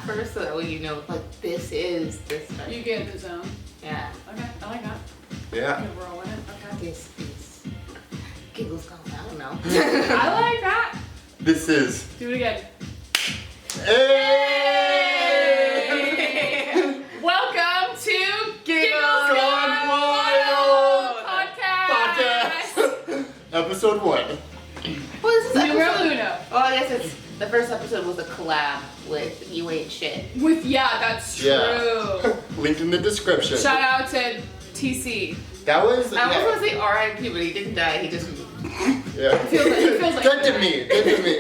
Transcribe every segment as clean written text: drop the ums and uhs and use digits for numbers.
first so that way you know, like, this is this type. You get in the zone. Yeah. Okay, I like that. Yeah. Good roll in it. Okay. This is Giggles going, I don't know. I like that. This is. Do it again. Hey! Welcome to Giggles Gone Wild! Podcast. Episode 1. Well, this is Numero episode. uno. Well, I guess it's the first episode was a collab with You Ain't Shit. That's true. Yeah. Linked in the description. Shout out to TC. That was. I almost want to say R.I.P., but he didn't die. He just moved. Yeah. It feels like Dead to me. Dead to me.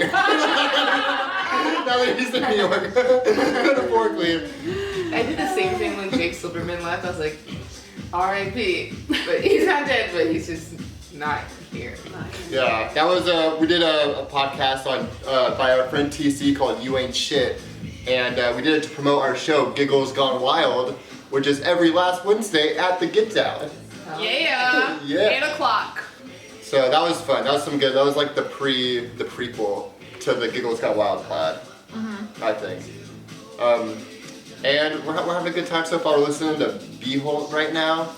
Now that he's in New York. Metaphorically. I did the same thing when Jake Silverman left. I was like, R.I.P. But he's not dead, but he's just not here. Yeah, that was we did a podcast on by our friend TC called You Ain't Shit, and we did it to promote our show Giggles Gone Wild, which is every last Wednesday at the Get Down. Yeah. Yeah. 8 o'clock. So that was fun. That was some good. That was like the prequel to the Giggles Gone Wild pod, I think. And we're having a good time so far. We're listening to Behold right now,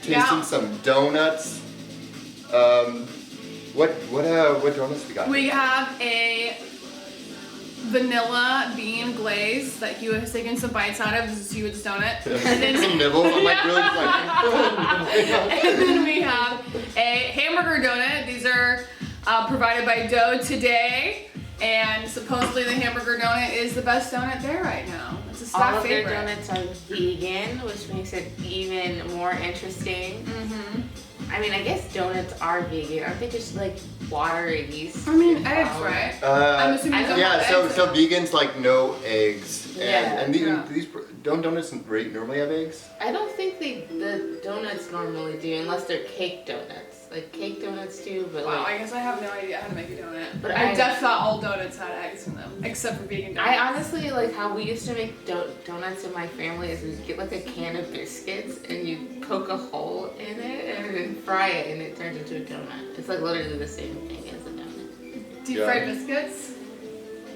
tasting some donuts. What donuts we got? We have a vanilla bean glaze that Hewitt has taken some bites out of. This is Hewitt's donut. And then, Some nibbles. I'm like really like. and then we have a hamburger donut. These are provided by Dough Today. And supposedly the hamburger donut is the best donut there right now. It's a All staff of their favorite. donuts are vegan, which makes it even more interesting. I mean, I guess donuts are vegan. Aren't they just like watery yeast? I mean, and eggs, flour? right? I'm assuming they don't Yeah, have so eggs. vegans like no eggs, and Yeah. these don't donuts normally have eggs? I don't think the donuts normally do, unless they're cake donuts. Like cake donuts do, but Wow, like I guess I have no idea how to make a donut. But I I- just thought all donuts had eggs in them, except for vegan donuts. I honestly like how we used to make donuts in my family is we get like a can of biscuits and you poke a hole in it and then fry it and it turns into a donut. It's like literally the same thing as a donut. Deep fried biscuits.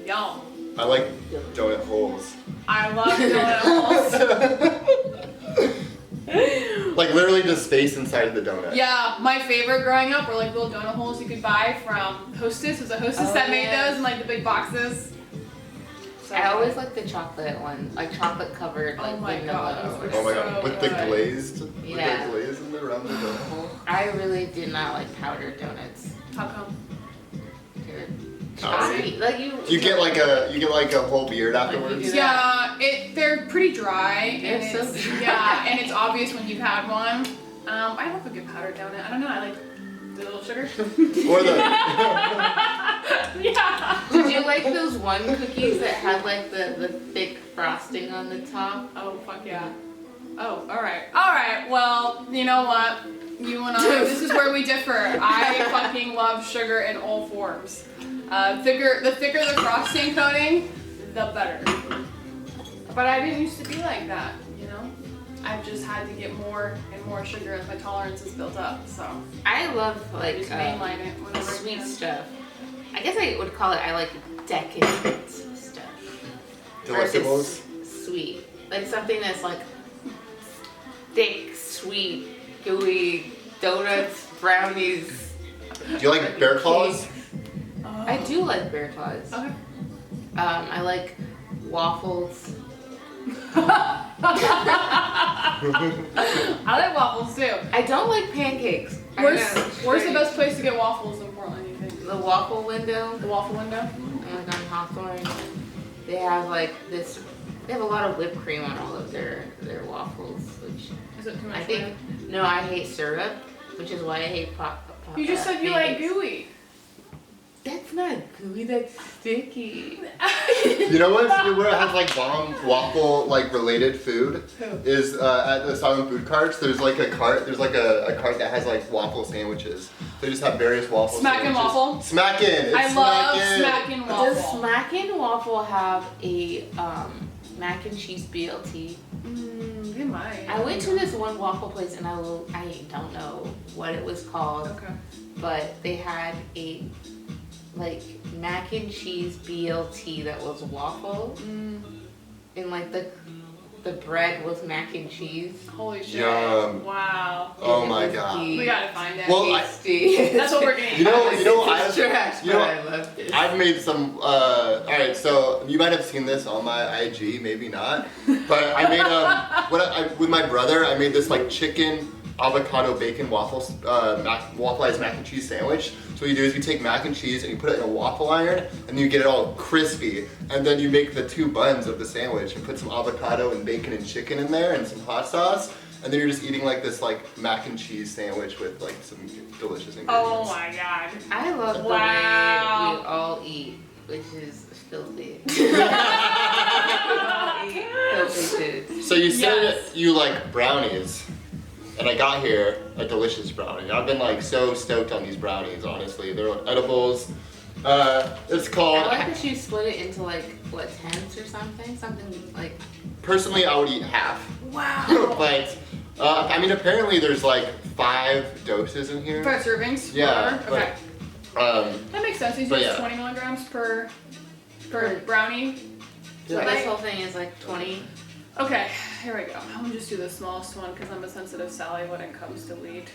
Yum. I like donut holes. I love donut holes. Like literally the space inside of the donut. Yeah, my favorite growing up were like little donut holes you could buy from Hostess. It was a Hostess that made those in like the big boxes. So I always like the chocolate one, like chocolate covered, like my vanilla. God, those were Oh my so god, with the good. glazed, Yeah. in the around the donut hole. I really did not like powdered donuts. How come? They're Powdery? choppy. Like you You get like a whole beard afterwards. do Yeah, they're pretty dry. They're and so it's, dry. Yeah, and it's obvious when you've had one. I love a good powdered donut. I don't know. I like the little sugar. Or the Yeah. Did you like those one cookies that had like the thick frosting on the top? Oh fuck yeah. Oh, all right. Well, you know what? You and I. This is where we differ. I fucking love sugar in all forms. The thicker the frosting coating, the better. But I didn't used to be like that, you know? I've just had to get more and more sugar as my tolerance is built up, so I love I like just mainline it whenever I sweet can. stuff. I guess I would call it I like decadent stuff. delectables. Versus sweet. Like something that's like thick, sweet, gooey donuts, brownies. Do you like bear claws? I do like bear claws. Okay. I like waffles. I like waffles too. I don't like pancakes. I Where's know, the strange. best place to get waffles in Portland, you think? The waffle window. The waffle window? Like on Hawthorne, they have like this. They have a lot of whipped cream on all of their waffles, which Is it too much? I think. No, I hate syrup, which is why I hate pop. You just said you like pancakes. gooey. That's not gooey. That's sticky. You know where it has like bomb waffle like related food Who? is at the silent food carts. There's like a cart. There's like a cart that has like waffle sandwiches. They just have various waffle Smackin' sandwiches. waffle? Smackin'. It's I love smackin'. smacking Does waffle. Smackin' Waffle have a mac and cheese BLT? They might. I went to this one waffle place and I don't know what it was called, Okay. but they had a like mac and cheese BLT that was waffle. and like the bread was mac and cheese. Holy shit. Yum. Wow. Oh my god. We gotta find it. Well, Tasty. That's what we're getting. You know, I love it. I've made some. Alright, so you might have seen this on my IG, maybe not. But I made with my brother. I made this like chicken avocado bacon waffleized mac and cheese sandwich. So what you do is you take mac and cheese and you put it in a waffle iron and you get it all crispy. And then you make the 2 buns of the sandwich and put some avocado and bacon and chicken in there and some hot sauce. And then you're just eating like this like mac and cheese sandwich with like some delicious ingredients. Oh my god. I love the way we all eat, which is filthy. Filthy. So you said you like brownies. And I got here a delicious brownie. I've been like so stoked on these brownies, honestly. They're edibles. It's called... I like that you split it into like, what, 10s or something? Something like... Personally, I would eat half. Wow. But, I mean, apparently there's like 5 doses in here. 5 servings? Yeah. Okay. That makes sense. He's but used yeah. 20 milligrams per brownie. So Yeah. this whole thing is like 20. Okay, here we go. I'm gonna just do the smallest one because I'm a sensitive Sally when it comes to weed.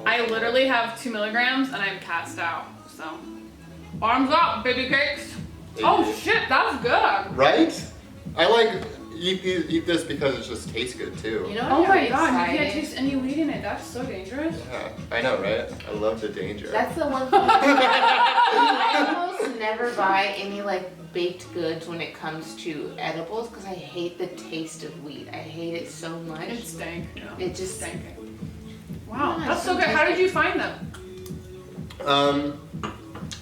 I literally have 2 milligrams and I'm passed out. So, arms up, baby cakes. Oh shit, that's good. Right? I like eat this because it just tastes good too. You know what? Oh my I'm god, you excited? can't taste any weed in it. That's so dangerous. Yeah, I know, right? I love the danger. That's the one thing. I almost never buy any like baked goods when it comes to edibles because I hate the taste of weed. I hate it so much. It's stank. Yeah. It just stank. Wow, Yeah, that's so so good. How did you find them?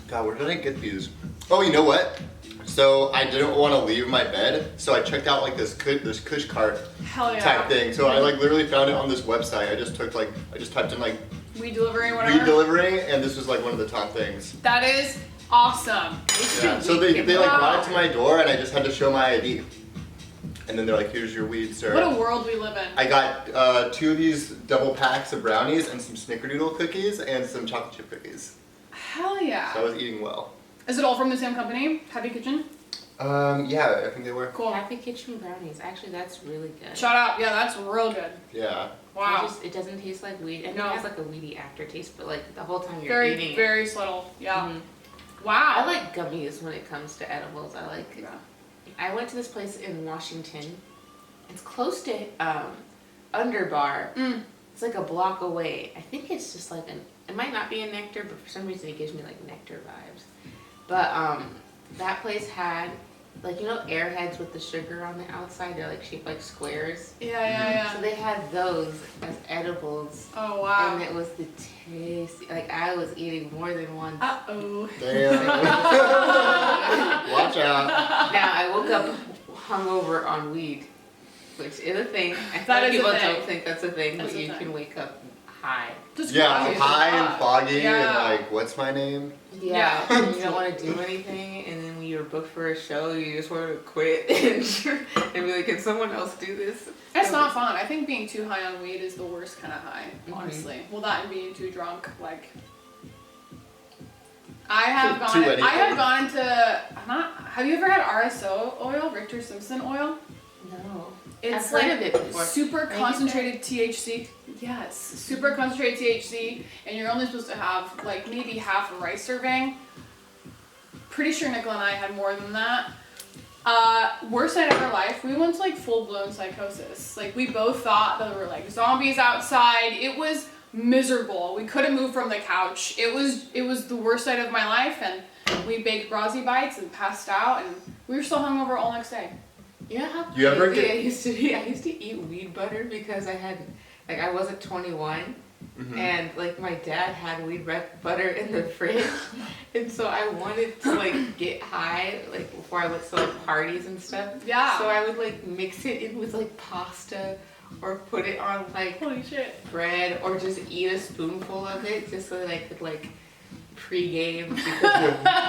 God, where did I get these? Oh, you know what? So I didn't want to leave my bed, so I checked out like this Kush cart Hell yeah. type thing. So I like literally found it on this website. I just typed in like Weed delivery, whatever. weed delivering, and this was like one of the top things. That is awesome. Yeah. So they like brought it to my door, and I just had to show my ID. And then they're like, "Here's your weed, sir." What a world we live in. I got 2 of these double packs of brownies and some snickerdoodle cookies and some chocolate chip cookies. Hell yeah. So I was eating well. Is it all from the same company? Happy Kitchen? Yeah, I think they were. Cool. Happy Kitchen brownies. Actually, that's really good. Shout out. Yeah, that's real good. Yeah. Wow. It doesn't taste like weed. And No. it has like a weedy aftertaste, but like the whole time you're Very, eating very subtle. Yeah. Mhm. Wow. I like gummies when it comes to edibles. Yeah. I went to this place in Washington. It's close to Underbar. Mm. It's like a block away. I think it's just like it might not be a nectar, but for some reason it gives me like nectar vibes. But that place had like, you know, Airheads with the sugar on the outside? They're like shaped like squares. Yeah. So they had those as edibles. Oh wow. And it was the tasty. Like I was eating more than one. Uh-oh. Damn. Watch out. Now I woke up hungover on weed, which is a thing. I That think is a people thing. don't think that's a thing, That's but a you thing. can wake up high. Just Yeah, groggy. high and foggy Yeah. and like, what's my name? Yeah, and you don't want to do anything, and then when you're booked for a show, you just want to quit and be like, can someone else do this? It's not fun. I think being too high on weed is the worst kind of high, Mhm. honestly. Well, that and being too drunk, like. I have To gone. anything. I have gone into. Have you ever had RSO oil, Richter Simpson oil? No. It's I've heard like of it before. super Maybe concentrated THC. Yes, super concentrated THC, and you're only supposed to have like maybe half a rice serving. Pretty sure Nicola and I had more than that. Worst night of our life. We went to like full blown psychosis. Like we both thought that there were like zombies outside. It was miserable. We couldn't move from the couch. It was the worst night of my life, and we baked Brazzi bites and passed out, and we were still hungover all next day. You know how You ever crazy get- I used to be? I used to eat weed butter because I wasn't 21. Mhm. And like my dad had weed butter in the fridge, and so I wanted to like get high like before I went to like parties and stuff. Yeah. So I would like mix it in with like pasta, or put it on like Holy shit. bread, or just eat a spoonful of it just so that I could like pregame. Because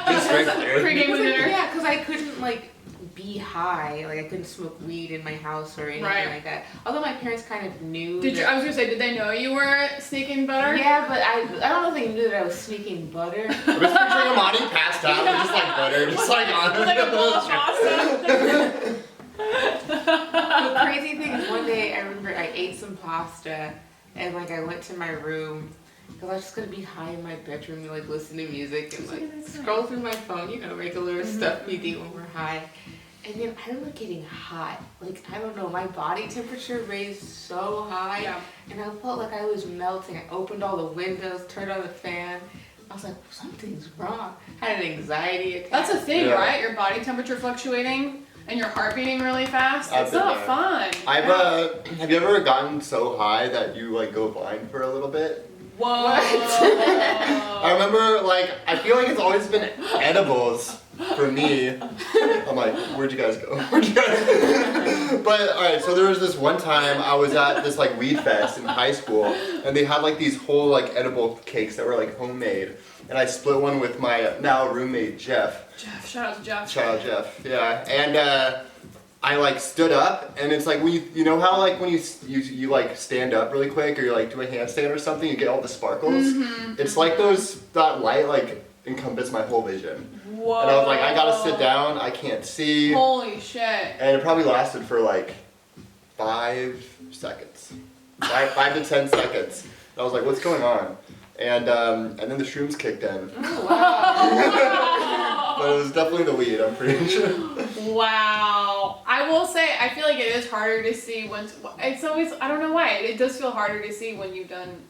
Just right there. Pre-game with dinner. yeah, because I couldn't like be high, like I couldn't smoke weed in my house or anything Right. like that. Although my parents kind of knew. Did you? that- I was gonna say, did they know you were sneaking butter? Yeah, but I don't know if they knew that I was sneaking butter. I was picturing Imani passed out with just like butter, just like on With like a bowl of pasta. some pasta, and like I went to my room because I was just gonna be high in my bedroom and like listen to music and like scroll through my phone, you know, regular stuff we do when we're high. And then I remember getting hot. Like, I don't know, my body temperature raised so high. Yeah. And I felt like I was melting. I opened all the windows, turned on the fan. I was like, something's wrong. I had an anxiety attack. That's a thing, Yeah. right? Your body temperature fluctuating and your heart beating really fast. I've It's been not there. fun. Have you ever gotten so high that you like go blind for a little bit? Whoa. I remember, like, I feel like it's always been edibles for me. I'm like, where'd you guys go? Where'd you guys? But alright, so there was this one time I was at this like weed fest in high school, and they had like these whole like edible cakes that were like homemade, and I split one with my now roommate Jeff. Jeff, shout out to Jeff. Shout out Jeff, yeah. And I like stood up, and it's like when you know how like when you like stand up really quick, or you like do a handstand or something, you get all the sparkles. It's like that light like encompassed my whole vision. Whoa. And I was like, I gotta sit down, I can't see. Holy shit. And it probably lasted for like 5 seconds. 5 to 10 seconds. And I was like, what's going on? And then the shrooms kicked in. Oh, wow. But it was definitely the weed, I'm pretty sure. Wow. I will say, I feel like it is harder to see when it's always, I don't know why, it does feel harder to see when you've done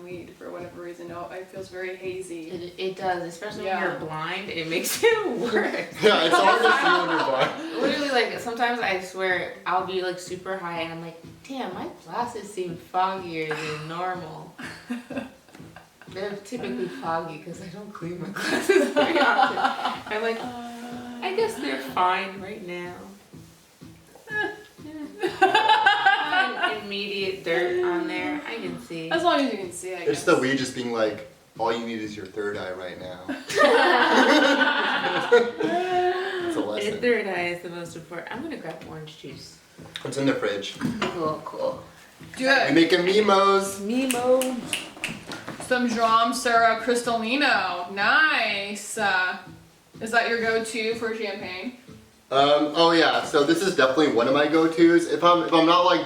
weed for whatever reason. No, it feels very hazy. It does, especially Yeah. when you're blind. It makes it worse. Yeah, it's hard to see when you're blind. Literally, like, sometimes I swear I'll be like super high and I'm like, damn, my glasses seem foggier than normal. They're typically foggy because I don't clean my glasses very often. I'm like, I guess they're fine right now. Immediate dirt on there, I can see. As long as you can see, I guess. It's the weed just being like, all you need is your third eye right now. It's a The lesson. third eye is the most important. I'm gonna grab orange juice. It's in the fridge. Cool. Do We it. making mimos. Mimo. Some Dram Sera Cristalino. Nice. Is that your go-to for champagne? Oh yeah, so this is definitely one of my go-tos. If I'm not like,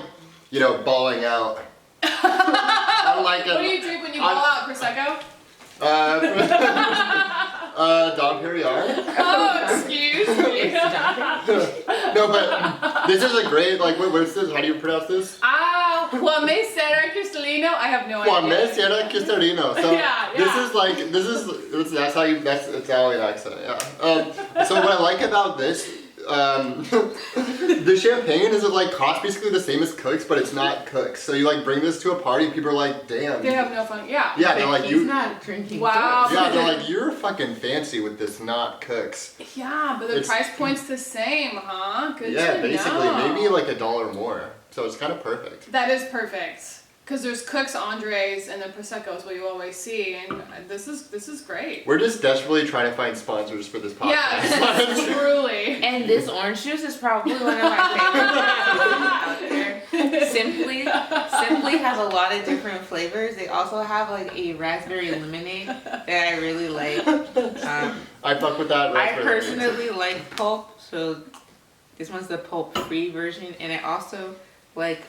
you know, balling out. I'm like What do you drink when you ball out? Prosecco? Dom Perignon. Oh, excuse me. No, but this is a great, like, what's this? How do you pronounce this? Juame Sera Cristalino? I have no idea. Juame Sierra Cristalino. So Yeah. that's how you, that's Italian accent, yeah. So what I like about this, the champagne is like costs basically the same as Cook's, but it's not Cook's. So you like bring this to a party, people are like, damn. They have no fun. Yeah. Yeah, they're like, He's not drinking. Wow. Coke. yeah, they're like, you're fucking fancy with this not Cook's. Yeah, but the It's- price point's the same, huh? Good Yeah, to basically, know. maybe like $1 more. So it's kind of perfect. That is perfect. Because there's Cook's, Andres, and then Prosecco is what you always see, and this is great. We're just desperately trying to find sponsors for this podcast. Yeah, truly. And this orange juice is probably one of my favorites out there. Simply has a lot of different flavors. They also have like a raspberry lemonade that I really like. I fuck with that. I raspberry personally like pulp, so this one's the pulp-free version, and I also like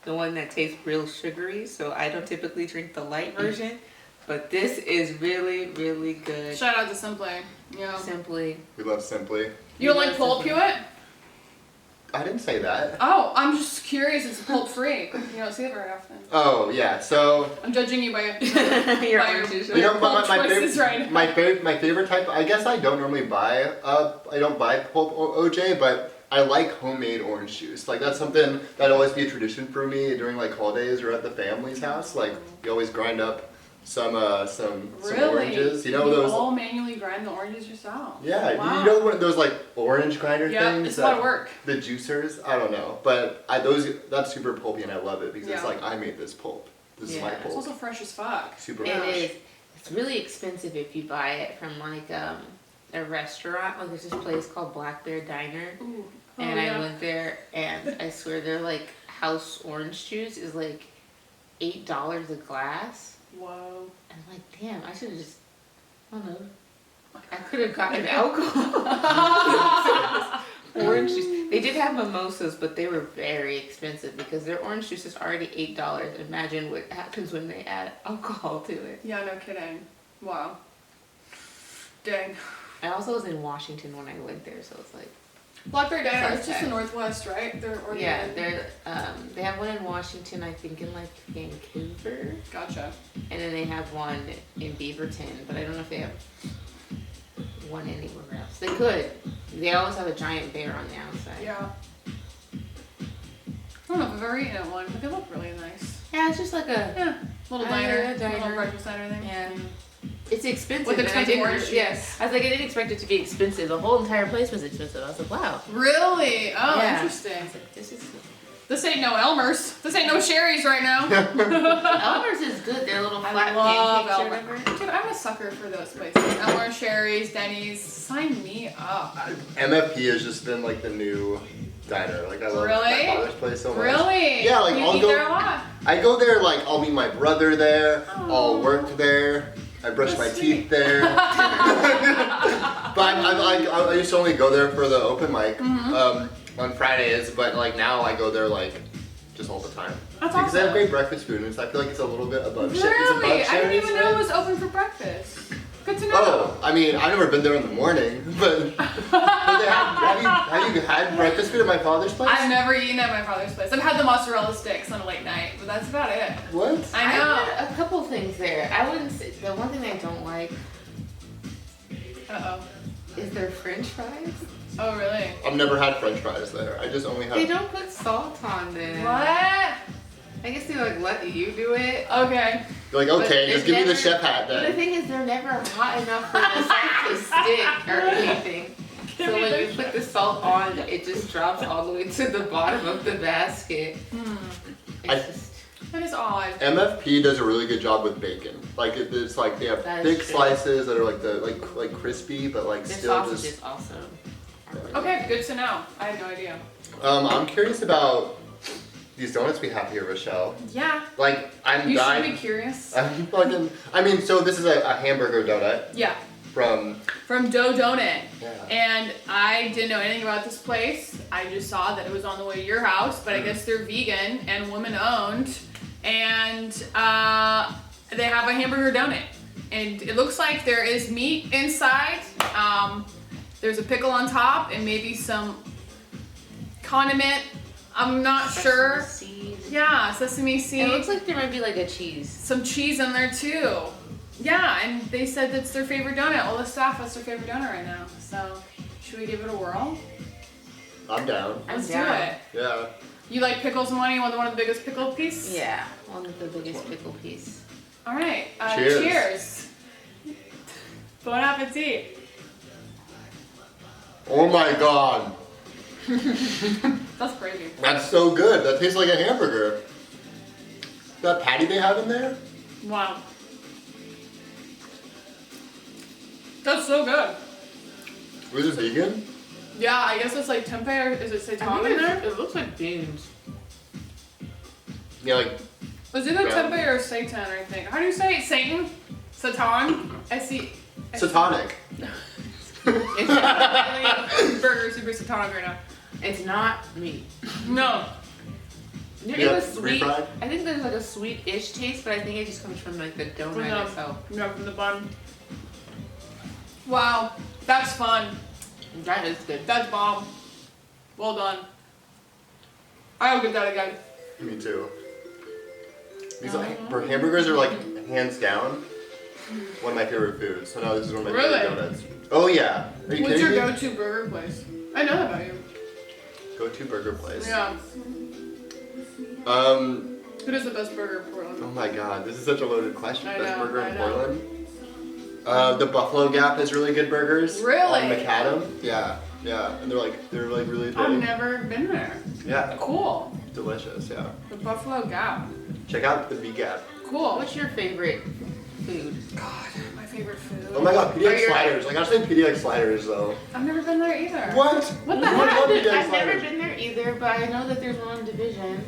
the one that tastes real sugary. So I don't typically drink the light version, but this is really, really good. Shout out to Simply. Yeah. Simply. We love Simply. You don't like pulp, Hewitt? I didn't say that. Oh, I'm just curious. It's pulp free. You don't see it very often. Oh yeah, so I'm judging you by Your by orange juice. you know pulp choices right now. my favorite type. I guess I don't normally buy. I don't buy pulp OJ, but I like homemade orange juice. Like that's something that'd always be a tradition for me during like holidays or at the family's house. Like you always grind up some Really? oranges. You know you those. all manually grind the oranges yourself. Yeah, Wow. you know one of those like orange grinder Yeah, things. it's a lot of work. The juicers, I don't know, but that's super pulpy and I love it because it's Yeah. like I made this pulp. This is my Yeah. It's pulp. also fresh as fuck. Super It fresh. is. It's really expensive if you buy it from like a restaurant. Like there's this place called Black Bear Diner, Ooh. Oh, and yeah. I went there, and I swear their like house orange juice is like $8 a glass. Whoa. And I'm like, damn, I should have just, I don't know, I could have gotten alcohol. orange juice. They did have mimosas, but they were very expensive because their orange juice is already $8. Imagine what happens when they add alcohol to it. Yeah, no kidding. Wow. Dang. I also was in Washington when I went there, so it's like. Blackberry Diner, Sorry, it's just the Northwest, right? Yeah, they have one in Washington, I think in like Vancouver, Gotcha. and then they have one in Beaverton, but I don't know if they have one anywhere else. They could. They always have a giant bear on the outside. Yeah. I don't know if I've ever eaten at one, but they look really nice. Yeah, it's just like a Little I diner, like a diner. little breakfast diner thing. yeah. It's expensive. With and I expensive didn't- orange juice. Yes, I was like, I didn't expect it to be expensive. The whole entire place was expensive. I was like, wow. Really? Oh, Yeah. interesting. I was like, this is. This ain't no Elmer's. This ain't no Sherry's right now. Elmer's is good. They're little I flat love pancakes or Elmer's. whatever. Dude, I'm a sucker for those places. Elmer's, Sherry's, Denny's. Sign me up. MFP has just been like the new diner. Like I love Really? my father's place so much. Really? Yeah, like you I'll eat go. there a lot. I go there like I'll meet my brother there. Aw. I'll work there. I brush my That's teeth there. But I used to only go there for the open mic on Fridays. But like now I go there like just all the time. That's Because they have awesome. great breakfast food, and I feel like it's a little bit above. It's Really? above I didn't even Sherry's, know it right? was open for breakfast. Good to know. Oh, I mean, I've never been there in the morning, but have you had breakfast food at my father's place? I've never eaten at my father's place. I've had the mozzarella sticks on a late night, but that's about it. What? I know. I've had a couple things there. I wouldn't say the one thing I don't like Uh-oh. is their French fries. Oh, really? I've never had French fries there. I just only They have. don't put salt on them. What? I guess they like let you do it. Okay. You're like, But okay, it's just give me the never- chef hat But the then. thing is, they're never hot enough for the salt to stick or anything. Give So me when the you put the salt on, it just drops all the way to the bottom of the basket. I- It's just. That is odd. MFP does a really good job with bacon. Like it's like they have That is thick true. slices that are like the like crispy, but like Their still sausages just. also. are really Okay, good to know. I had no idea. I'm curious about these donuts we have here, Rachelle. Yeah. Like I'm You should dying. be curious. I'm fucking. I mean, so this is a hamburger donut Yeah. from. From Dough Donut. Yeah. And I didn't know anything about this place. I just saw that it was on the way to your house, but I guess they're vegan and women owned. And they have a hamburger donut. And it looks like there is meat inside. There's a pickle on top and maybe some condiment. I'm not sure. Sesame seeds. Yeah, sesame seed. It looks like there might be like a cheese. Some cheese in there too. Yeah, and they said that's their favorite donut. All the staff, that's their favorite donut right now. So, should we give it a whirl? I'm down. I'm Let's down. do it. Yeah. You like pickles, Imani? You want one of the biggest pickle piece? Yeah, one of the biggest pickle piece. All right. Cheers. Cheers. Bon appetit. Oh my god. That's crazy. That's so good. That tastes like a hamburger. That patty they have in there? Wow. That's so good. Was it vegan? Yeah, I guess it's like tempeh or is it seitan in there? It looks like beans. Yeah, like It's either Yeah. tempeh or seitan, I think. How do you say it? Satan? Satan? S-E... satanic. It's not really, Burger super satanic right now. it's not meat. No. There Yeah, is a sweet. refried? I think there's like a sweet-ish taste, but I think it just comes from like the donut Yeah. itself. Yeah, from the bun. Wow. That's fun. That is good. That's bomb. Well done. I'll give that again. Me too. These hamburgers are like hands down one of my favorite foods. So now this is one of my Really? favorite donuts. Oh yeah. Are you What's kidding your me? go-to burger place? I know that about you. Go-to burger place. Yeah. Who does the best burger in Portland? Oh my god, this is such a loaded question. I Best know, burger in I know. Portland? The Buffalo Gap has really good burgers. Really? On Macadam. Yeah, yeah. And they're like really big. I've never been there. Yeah, Cool. delicious, yeah. The Buffalo Gap. Check out the B Gap. Cool. What's your favorite food? God, my favorite food. Oh my god, Are PDX your- sliders. I gotta say PDX sliders though. I've never been there either. What? What the I heck? love PDX I've never sliders. been there either, but I know that there's one in Division.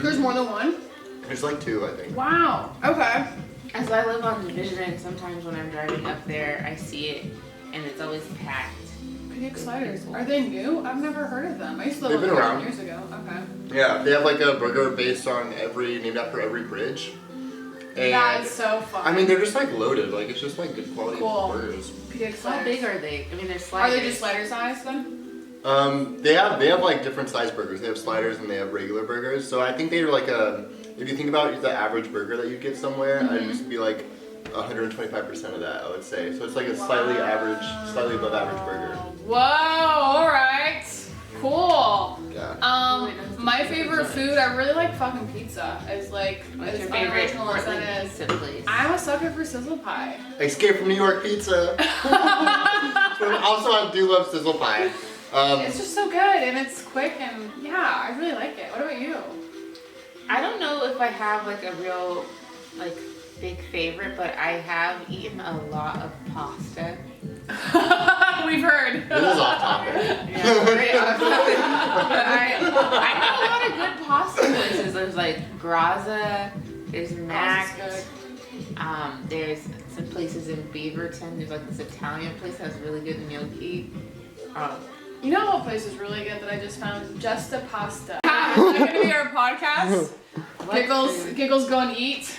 There's more than one? There's like two, I think. Wow. Okay. As I live on Division, and sometimes when I'm driving up there, I see it, and it's always packed. PDX sliders. Are they new? I've never heard of them. I used to They've live been there around. years ago. Okay. Yeah, they have like a burger based on named after every bridge. And That's so fun. I mean, they're just like loaded. Like it's just like good quality Cool. burgers. PDX How sliders. big are they? I mean, they're Are sliders. they just slider size then? They have like different size burgers. They have sliders and they have regular burgers. So I think they're like if you think about the average burger that you get somewhere, I'd just be like 125% of that, I would say. So it's like a slightly above average burger. Whoa, alright. Cool. Yeah. My favorite food, I really like fucking pizza. It's like, What's as your favorite unoriginal as Portland that is. pizza place? I'm a sucker for sizzle pie. Escape from New York pizza. Also, I do love sizzle pie. It's just so good and it's quick and yeah, I really like it. What about you? I don't know if I have like a real like big favorite, but I have eaten a lot of pasta. We've heard. This is off topic. Yeah, very off topic. But I know a lot of good pasta places. There's like Graza, there's Mac, Pasta's there's some places in Beaverton. There's like this Italian place that has really good gnocchi. You know what place is really good that I just found? Just a Pasta. Is that gonna be our podcast? Giggles go and eat.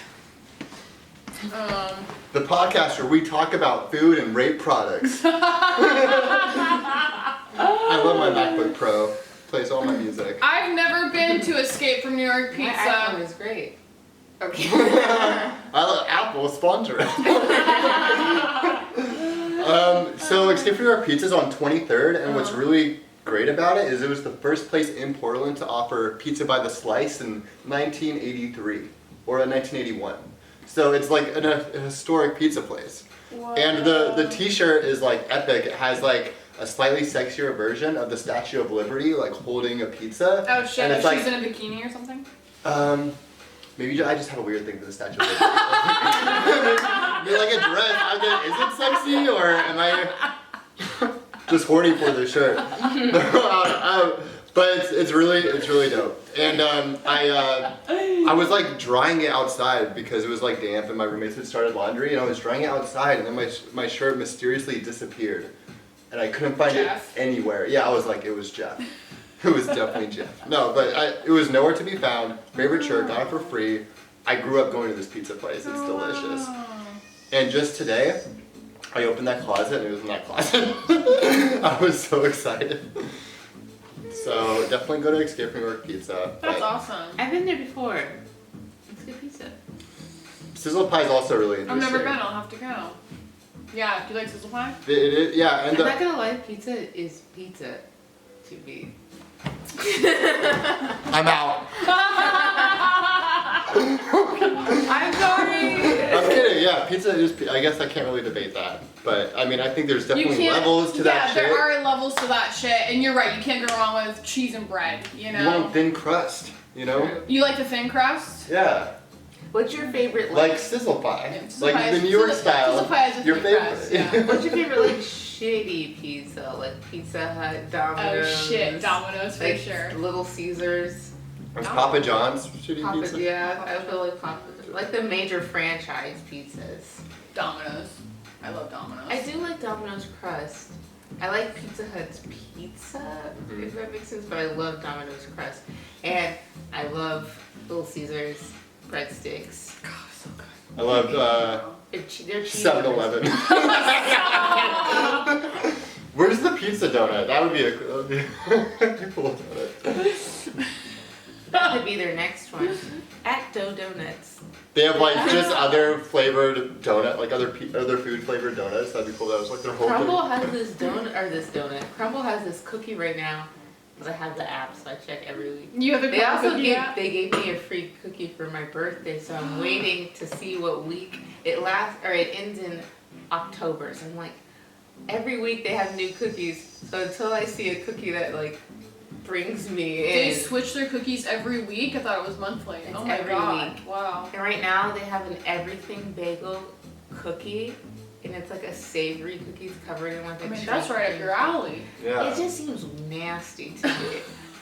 The podcast where we talk about food and rape products. I love my MacBook Pro. Plays all my music. I've never been to Escape from New York My iPhone Pizza. is great. Okay. I love Apple sponsor. So Escape from New York Pizza is on 23rd, and what's really great about it is it was the first place in Portland to offer pizza by the slice in 1983 or 1981. So it's like a historic pizza place. Whoa. And the t-shirt is like epic. It has like a slightly sexier version of the Statue of Liberty, like holding a pizza. Oh shit, And if it's she's like, in a bikini or something? maybe I just have a weird thing for the Statue of Liberty. Maybe like a dress. Is it sexy or am I just horny for the shirt? But it's really dope. And I was like drying it outside because it was like damp and my roommates had started laundry and I was drying it outside and then my shirt mysteriously disappeared and I couldn't find Jeff. it anywhere. Yeah, I was like, it was Jeff. It was definitely Jeff. No, but it was nowhere to be found. Favorite shirt, got it for free. I grew up going to this pizza place. It's delicious. And just today, I opened that closet and it was in that closet. I was so excited. So definitely go to Escape from New York Pizza. That's but awesome. I've been there before. It's good pizza. Sizzle pie is also really I've interesting. never been, I'll have to go. Yeah, do you like sizzle pie? It is, yeah, and I'm not gonna lie, pizza is pizza to me. I'm out. I'm sorry. I'm kidding. Yeah, pizza is. I guess I can't really debate that, but I mean, I think there's definitely levels to that shit. Yeah, there are levels to that shit, and you're right. You can't go wrong with cheese and bread. You know. You want thin crust, you know? True. You like the thin crust? Yeah, What's your favorite like sizzle pie, Yeah, sizzle like pie the is- New York sizzle- style. sizzle pie is a Your thin favorite. crust, yeah. What's your favorite like shitty pizza? Like Pizza Hut, Domino's. Oh shit, Domino's for like, sure. Little Caesars. There's Papa John's shitty Papa, pizza. yeah, I feel like Papa. Like the major franchise pizzas. Domino's. I love Domino's. I do like Domino's crust. I like Pizza Hut's pizza, if that makes sense, but I love Domino's crust. And I love Little Caesars breadsticks. God, so good. I love They're cheese. 7-Eleven. Where's the pizza donut? That would be a cool donut. That could be their next one. At Dough Donuts. They have like just other flavored donut, like other food flavored donuts. That'd be cool. That was like their whole Crumble thing. has this donut. Crumble has this cookie right now. Because I have the app, so I check every week. You have the They also cookie gave, app? they gave me a free cookie for my birthday, so I'm waiting to see what week it lasts, or it ends in October. So I'm like, every week they have new cookies. So until I see a cookie that like brings me They in. switch their cookies every week? I thought it was monthly. It's Oh my every god. week. Wow. And right now they have an everything bagel cookie, and it's like a savory cookie covered in like a I mean, cheese that's right up cream. your alley. Yeah. It just seems nasty to me.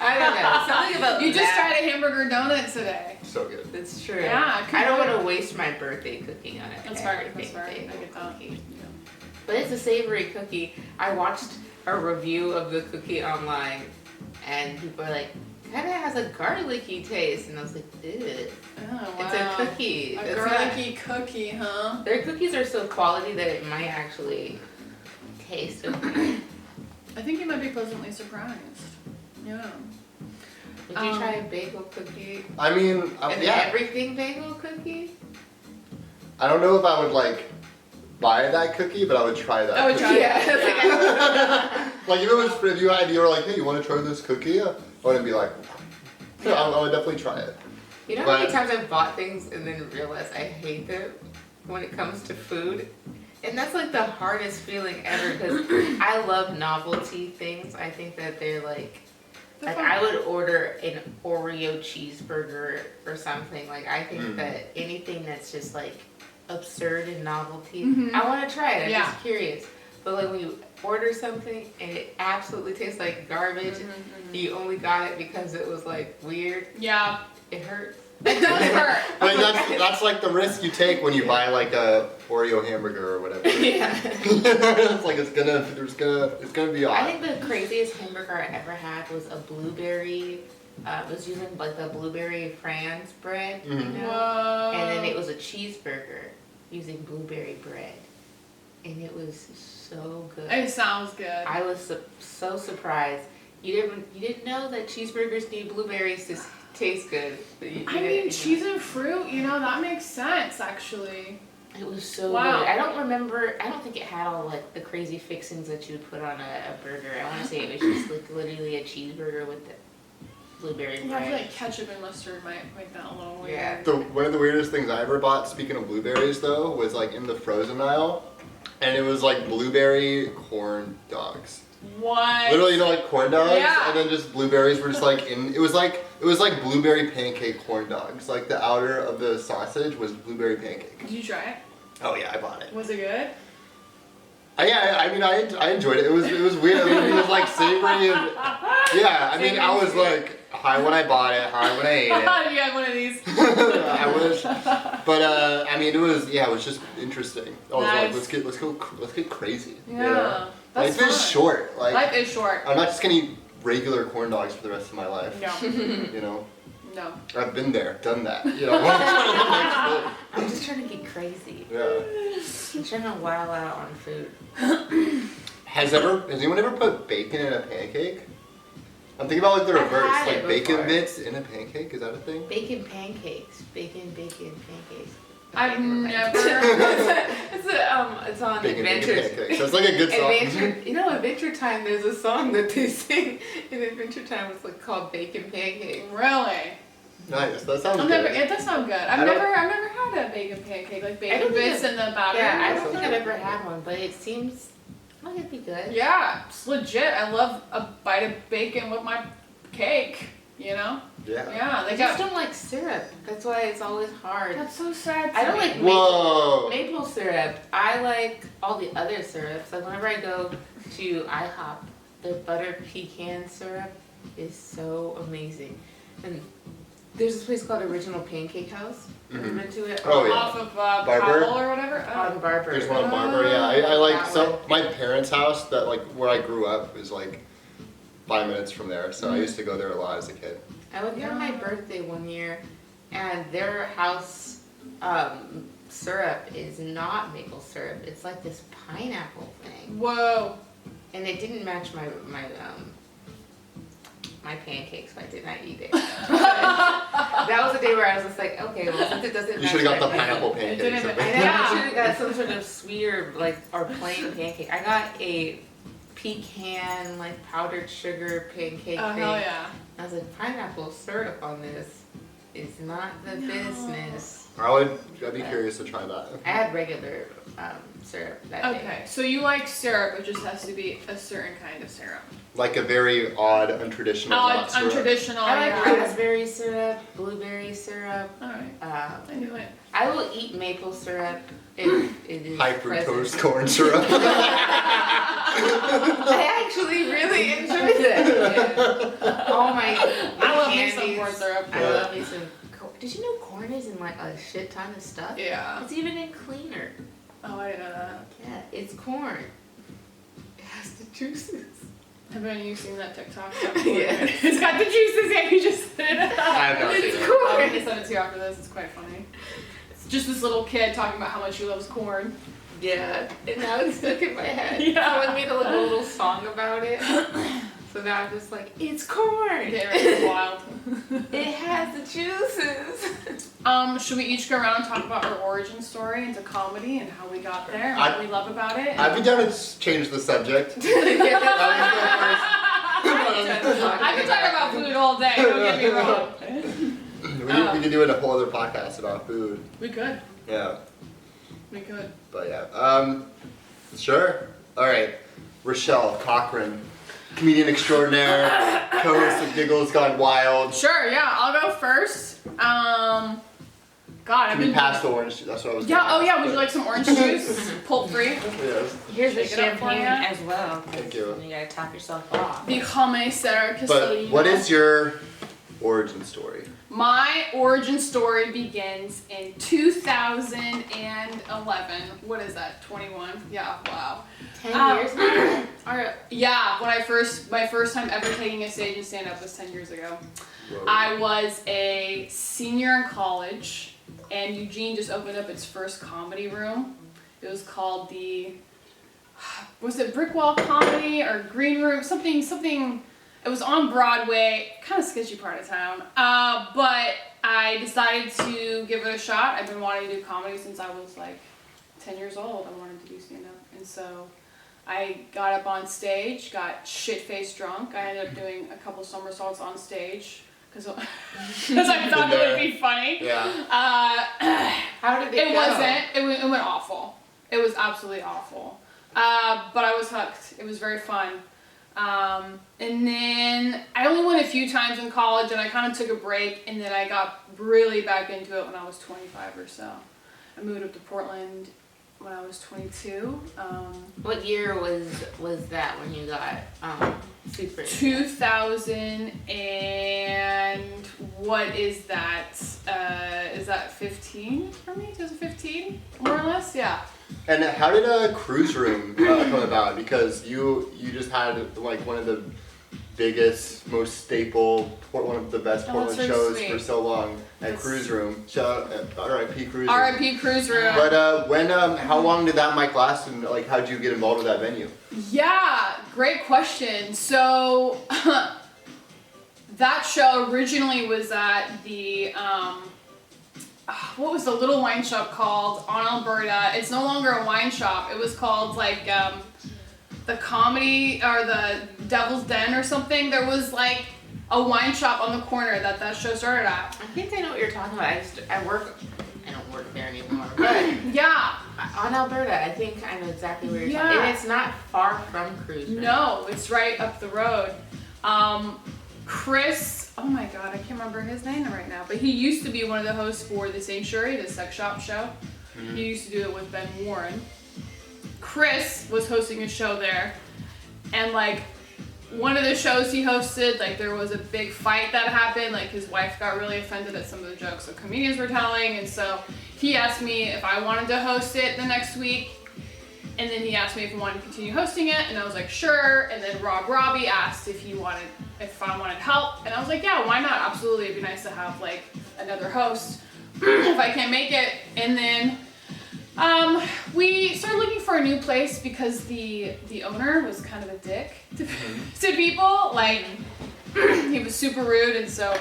I don't know. Something about You just that. tried a hamburger donut today. So good. That's true. Yeah, I don't want to waste my birthday cooking on it. That's fair. That's fair. I get that. But it's a savory cookie. I watched a review of the cookie online, and people are like, kind of has a garlicky taste, and I was like, ew. Oh, wow. It's a cookie. A It's garlicky cookie, huh? not, their cookies are so quality that it might actually taste okay. I think you might be pleasantly surprised. Yeah. Would you try a bagel cookie? I mean, yeah. Everything bagel cookie? I don't know if I would like buy that cookie, but I would try that. I would try it. Like if you were like, hey, you want to try this cookie? I wouldn't be like, yeah, I would definitely try it. You know how many times I've bought things and then realized I hate them when it comes to food? And that's like the hardest feeling ever because I love novelty things. I think that they're like I would order an Oreo cheeseburger or something. Like I think that anything that's just like absurd and novelty, I want to try it. I'm just curious. But like when you order something and it absolutely tastes like garbage, you only got it because it was like weird. Yeah. It hurts. It does hurt. But that's like the risk you take when you buy like a Oreo hamburger or whatever. Yeah. It's like it's gonna be odd. I think the craziest hamburger I ever had was a blueberry. It was using like the blueberry France bread, you know? Whoa. And then it was a cheeseburger using blueberry bread, and it was so good. It sounds good. I was so surprised. You didn't know that cheeseburgers need blueberries to taste good. I mean, cheese and fruit, that makes sense, actually. It was so Wow. good. I don't think it had all like the crazy fixings that you would put on a burger. I want to say it was just like literally a cheeseburger with the blueberry bread. Yeah, I feel like ketchup and mustard might make that a little weird. Yeah. One of the weirdest things I ever bought, speaking of blueberries though, was like in the frozen aisle, and it was like blueberry corn dogs. What? Literally, like corn dogs, Yeah. and then just blueberries were just like in. It was like blueberry pancake corn dogs. Like the outer of the sausage was blueberry pancake. Did you try it? Oh yeah, I bought it. Was it good? I enjoyed it. It was weird. I mean, it was like savory and yeah. I mean, I was like high when I bought it, high when I ate it. You had one of these. I wish, but I mean, it was just interesting. I was Nice. like, let's get crazy. Yeah. Life is short. Like Life is short. I'm not just gonna eat regular corn dogs for the rest of my life. No. No. I've been there, done that. I'm just trying to get crazy. Yeah. I'm trying to wild out on food. Has anyone ever put bacon in a pancake? I'm thinking about like the I've reverse, had like it bacon before. bits in a pancake. Is that a thing? Bacon pancakes. Bacon pancakes. I've never. It's on Bacon Adventures. pancakes. That's like a good song. Adventure Time. There's a song that they sing in Adventure Time. It's like called Bacon Pancakes. Really? Nice. That sounds good. It does sound good. I've never had a bacon pancake, like bacon bits in the batter. Yeah, I don't think I've ever had one, but it seems like it'd be good. Yeah, it's legit. I love a bite of bacon with my cake. Yeah. Yeah, I just don't like syrup. That's why it's always hard. That's so sad. I don't like Whoa. maple syrup. I like all the other syrups. Like whenever I go to IHOP, the butter pecan syrup is so amazing. And there's this place called Original Pancake House. Have you been to it? Oh, yeah. Off of Barber? Powell or whatever. On Barber. There's one on Barber. Yeah. I like That so one. my parents' house that like where I grew up is like 5 minutes from there. So I used to go there a lot as a kid. I went there on my birthday one year, and their house syrup is not maple syrup. It's like this pineapple thing, Whoa. and it didn't match my pancakes, so I did not eat it. That was a day where I was just like, okay, well since it doesn't. You match should have got my the pineapple It pancakes. didn't- I know, Yeah. I should have got some sort of sweeter, like, or plain pancake. I got a pecan, like, powdered sugar pancake Oh, thing. hell yeah. I was like, pineapple syrup on this is not the business. I'd be curious to try that. I had regular syrup that day. Okay, so you like syrup, it just has to be a certain kind of syrup. Like a very odd, untraditional lot syrup. Untraditional. I like yeah. raspberry syrup, blueberry syrup. Alright, I knew it. I will eat maple syrup if it is High present. fructose corn syrup. I actually really enjoyed it. Oh my! I love me some candies. corn syrup. I love me some. Did you know corn is in like a shit ton of stuff? Yeah. It's even in cleaner. Oh, I didn't know that. Yeah, it's corn. has the juices. Have any of you seen that TikTok? Yeah. It's got the juices, yeah, you just said it. I have not seen It's it. I'm corn. gonna send it to you after this, it's quite funny. It's just this little kid talking about how much he loves corn. Yeah, and now it's stuck in my head. Yeah. Someone made a little song about it. So now I'm just like, it's corn. Yeah, it's wild. It has the juices. Should we each go around and talk about our origin story into comedy and how we got there and what we love about it? I'd be down to change the subject. Yeah. I could talk about food all day, don't get me wrong. We could do a whole other podcast about food. We could. Yeah. We could. But yeah. Sure. All right. Rachelle, Cochran, comedian extraordinaire, co-host of Giggles Gone Wild. Sure, yeah, I'll go first. God, I've We been. passed the orange. That's what I was. Yeah, gonna oh yeah, ask, would you but- like some orange juice? Pulp free. Yes. Here's the Shake it up for champagne ya. as well. Thank you. You gotta top yourself off. The Pagenstecher. But what is your origin story? My origin story begins in 2011. What is that? 21? Yeah, wow. 10 years ago. Yeah, when my first time ever taking a stage and stand up was 10 years ago. Whoa. I was a senior in college, and Eugene just opened up its first comedy room. It was called was it Brick Wall Comedy or Green Room? Something. It was on Broadway, kind of sketchy part of town. But I decided to give it a shot. I've been wanting to do comedy since I was like 10 years old. I wanted to do stand up, and so I got up on stage, got shit-faced drunk. I ended up doing a couple somersaults on stage because I thought it would be funny. Yeah. How did it It go? wasn't. It went awful. It was absolutely awful. But I was hooked. It was very fun. And then I only went a few times in college, and I kind of took a break, and then I got really back into it when I was 25 or so. I moved up to Portland when I was 22. What year was that when you got super into it? 2000 and what is that? Is that 15 for me? 2015, more or less? Yeah. And how did a cruise room come about? Because you just had like one of the biggest, most staple, one of the best Oh, Portland that's so shows sweet. for so long at That's- Cruise Room. Shout out, R.I.P. Cruise Room. R.I.P. Cruise Room. But how long did that mic last, and like how'd you get involved with that venue? Yeah, great question. So that show originally was at the what was the little wine shop called on Alberta? It's no longer a wine shop. It was called like the Comedy or the Devil's Den or something. There was like a wine shop on the corner that show started at. I think I know what you're talking about. I don't work there anymore. But Yeah. on Alberta, I think I know exactly where you're Yeah. talking. And it's not far from Cruise Room. No, it's right up the road. Chris, oh my god, I can't remember his name right now, but he used to be one of the hosts for The Sanctuary, the sex shop show. Mm-hmm. He used to do it with Ben Warren. Chris was hosting a show there, and like one of the shows he hosted, like there was a big fight that happened, like his wife got really offended at some of the jokes the comedians were telling, and so he asked me if I wanted to host it the next week. And then he asked me if I wanted to continue hosting it, and I was like, sure. And then Robbie asked if I wanted help, and I was like, yeah, why not? Absolutely, it'd be nice to have like another host if I can't make it. And then we started looking for a new place because the owner was kind of a dick to people. Like he was super rude, and so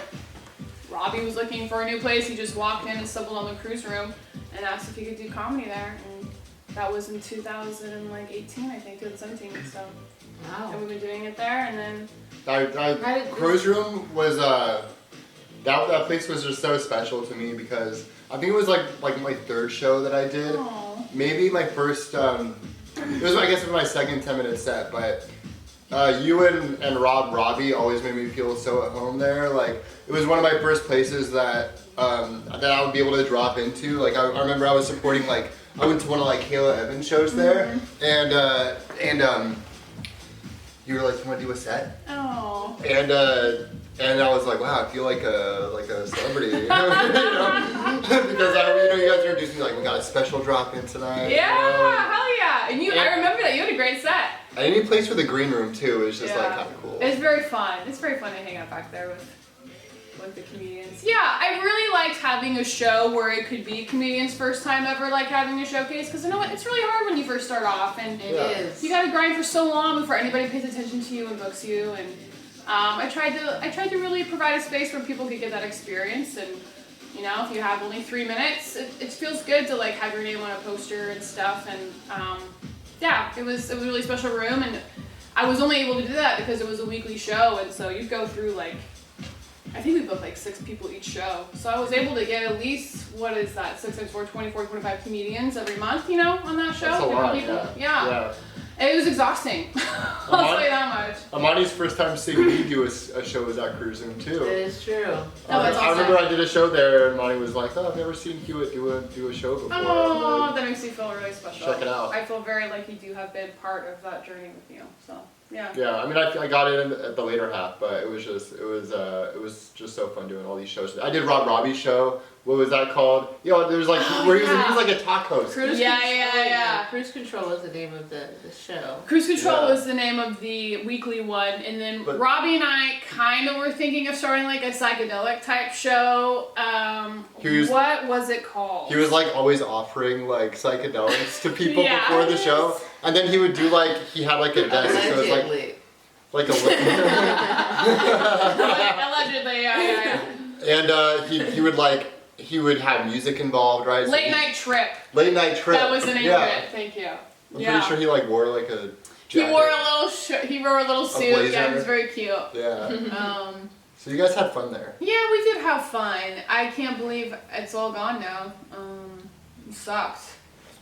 Robbie was looking for a new place. He just walked in and stumbled on the Cruise Room and asked if he could do comedy there. And that was in 2018, I think, 2017. So, Wow. and we've been doing it there, and then Cruise Room was that place was just so special to me because I think it was like my third show that I did. Aw. Maybe my first. It was, I guess, it was my second 10-minute set, but you and Robbie always made me feel so at home there. Like it was one of my first places that I would be able to drop into. Like I remember I was supporting like. I went to one of like Kayla Evans shows there, and you were like, "You want to do a set?" Oh. And I was like, "Wow, I feel like a celebrity," you know? Because you guys introduced me like, "We got a special drop in tonight." Yeah, you know? hell yeah! And I remember that you had a great set. And any place with a green room too is just like Yeah. kind of cool. It's very fun. It's very fun to hang out back there with the comedians. Yeah, I really liked having a show where it could be comedians' first time ever like having a showcase, because you know what, it's really hard when you first start off, and It is. you gotta grind for so long before anybody pays attention to you and books you, and I tried to really provide a space where people could get that experience, and you know, if you have only 3 minutes, it feels good to like have your name on a poster and stuff, and yeah, it was a really special room, and I was only able to do that because it was a weekly show, and so you'd go through like, I think we booked like 6 people each show. So I was able to get at least, what is that, 6 times 4, 24, 25 comedians every month, you know, on that show. That's a lot, people. yeah. It was exhausting. I'll say that much. Amani's first time seeing me do a show was at Cruising too. It is true. Oh, that's I awesome. remember I did a show there and Amani was like, oh, I've never seen Hewitt do a show before. Oh, that makes me feel really special. Check it out. I feel very lucky to have been part of that journey with you. So, yeah. Yeah, I mean, I got in at the later half, but it was just so fun doing all these shows. I did Rob Robbie's show. What was that called? You know, there's like where he was like a talk host. Cruise Yeah, Control, yeah. Cruise Control was the name of the show. Cruise Control Yeah. was the name of the weekly one, and then But- Robbie and I kind of were thinking of starting like a psychedelic type show. What was it called? He was like always offering like psychedelics to people Yeah. before the show, and then he would do like he had like a desk, so it was Allegedly. like a Allegedly, yeah. and he would have music involved, right? So Late Night Trip. Late night trip. That was the name yeah. of it. Thank you. I'm pretty sure he like wore like a He jacket. wore a little he wore a little suit. blazer. Yeah, it was very cute. Yeah. So you guys had fun there. Yeah, we did have fun. I can't believe it's all gone now. It sucked.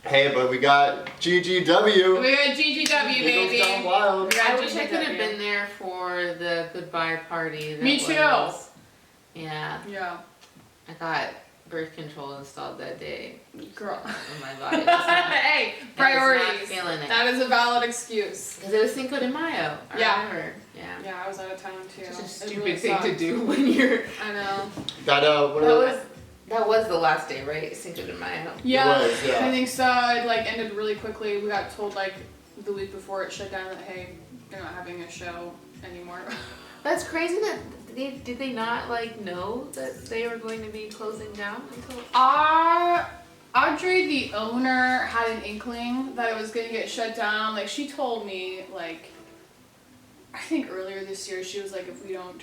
Hey, but we got GGW. We got GGW, Giggles baby. Gone Wild. We got I wish I could have GGW. been there for the goodbye party. Me too. Yeah, Yeah. I got birth control installed that day. Girl. In my body. Because Hey, priorities. feeling it. That is a valid excuse. it was Cinco de Mayo. I Yeah. remember. Yeah. Yeah, I was out of town too. Such a It stupid really thing to sucked. do when you're. I know. That was the last day, right? Cinco de Mayo. Yeah, It was, yeah. I think so. It like ended really quickly. We got told like the week before it shut down that hey, you're not having a show anymore. That's crazy. That did they not like know that they were going to be closing down until? Audrey, the owner, had an inkling that it was gonna get shut down. Like she told me, like I think earlier this year, she was like, if we don't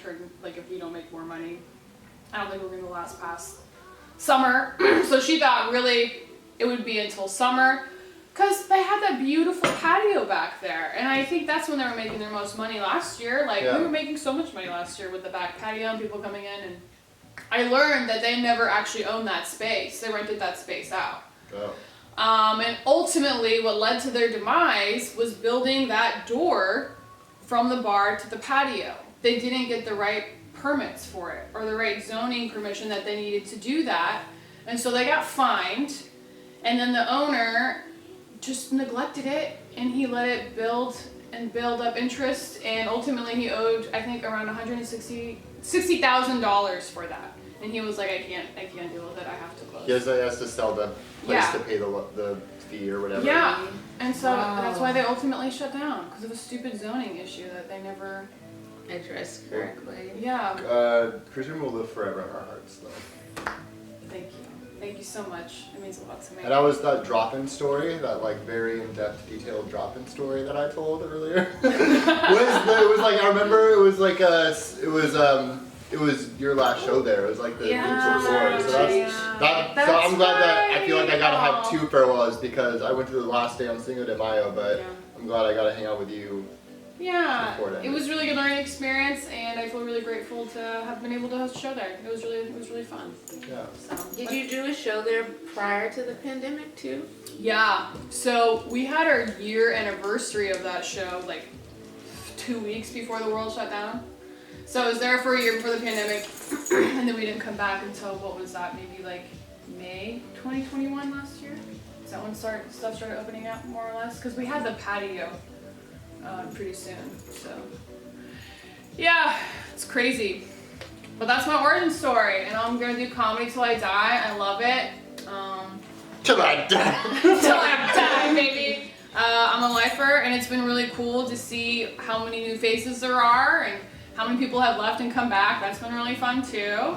make more money, I don't think we're gonna last past summer. So she thought really it would be until summer, because they had that beautiful patio back there, and I think that's when they were making their most money last year. Like Yeah. we were making so much money last year with the back patio and people coming in, and I learned that they never actually owned that space. They rented that space out. Oh. And ultimately what led to their demise was building that door from the bar to the patio. They didn't get the right permits for it or the right zoning permission that they needed to do that. And so they got fined, and then the owner just neglected it, and he let it build up interest, and ultimately he owed, I think, around $60,000 for that. And he was like, I can't deal with it, I have to close. He has to sell the place Yeah. to pay the fee or whatever. Yeah, and so Wow. that's why they ultimately shut down, because of a stupid zoning issue that they never. Addressed correctly. Yeah. Christian will live forever in our hearts, though. Thank you so much. It means a lot to me. And that was that drop-in story, that like very in-depth, detailed drop-in story that I told earlier. it was like I remember it was like it was your last show there. It was like the week before. So so I'm glad that I feel like I got to have 2 farewells, because I went to the last day on Cinco de Mayo, but Yeah. I'm glad I got to hang out with you. Yeah, Before it it was really good learning experience, and I feel really grateful to have been able to host a show there. It was really fun. Yeah. So, Did you do a show there prior to the pandemic too? Yeah. So we had our year anniversary of that show like 2 weeks before the world shut down. So I was there for a year before the pandemic, and then we didn't come back until, what was that, maybe like May 2021 last year? Is that when stuff started opening up more or less? Because we had the patio pretty soon, so. Yeah, it's crazy. But that's my origin story, and I'm gonna do comedy till I die. I love it. Till I die. Till I die, baby. I'm a lifer, and it's been really cool to see how many new faces there are and how many people have left and come back. That's been really fun too.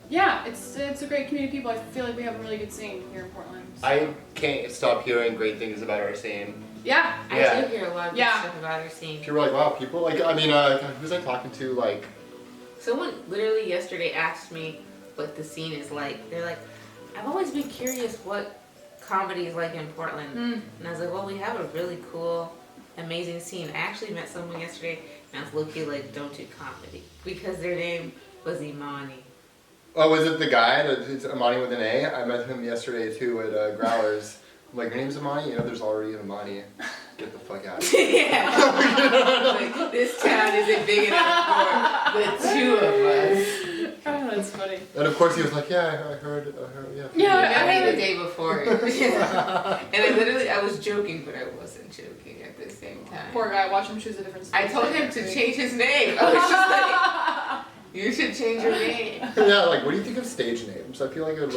Yeah, it's a great community of people. I feel like we have a really good scene here in Portland. So. I can't stop hearing great things about our scene. Yeah. I do hear a lot of good stuff about our scene. People are like, wow, people like, I mean, who's I talking to? Like, someone literally yesterday asked me what the scene is like. They're like, I've always been curious what comedy is like in Portland. And I was like, well, we have a really cool, amazing scene. I actually met someone yesterday, and I was low-key like, don't do comedy. Because their name was Imani. oh, was it the guy? It's Imani with an A? I met him yesterday too at Growlers. I'm like, your name's Imani? You know, there's already an Imani. Get the fuck out of here. Yeah. Like, this town isn't big enough for the two of us. Oh, that's funny. And of course he was like, yeah, I heard, yeah. Yeah, I mean, the day before. And I was joking, but I wasn't joking at the same time. Poor guy, watch him choose a different stage. I told him to change his name. I was just like, you should change your name. Yeah, like, what do you think of stage names? I feel like it would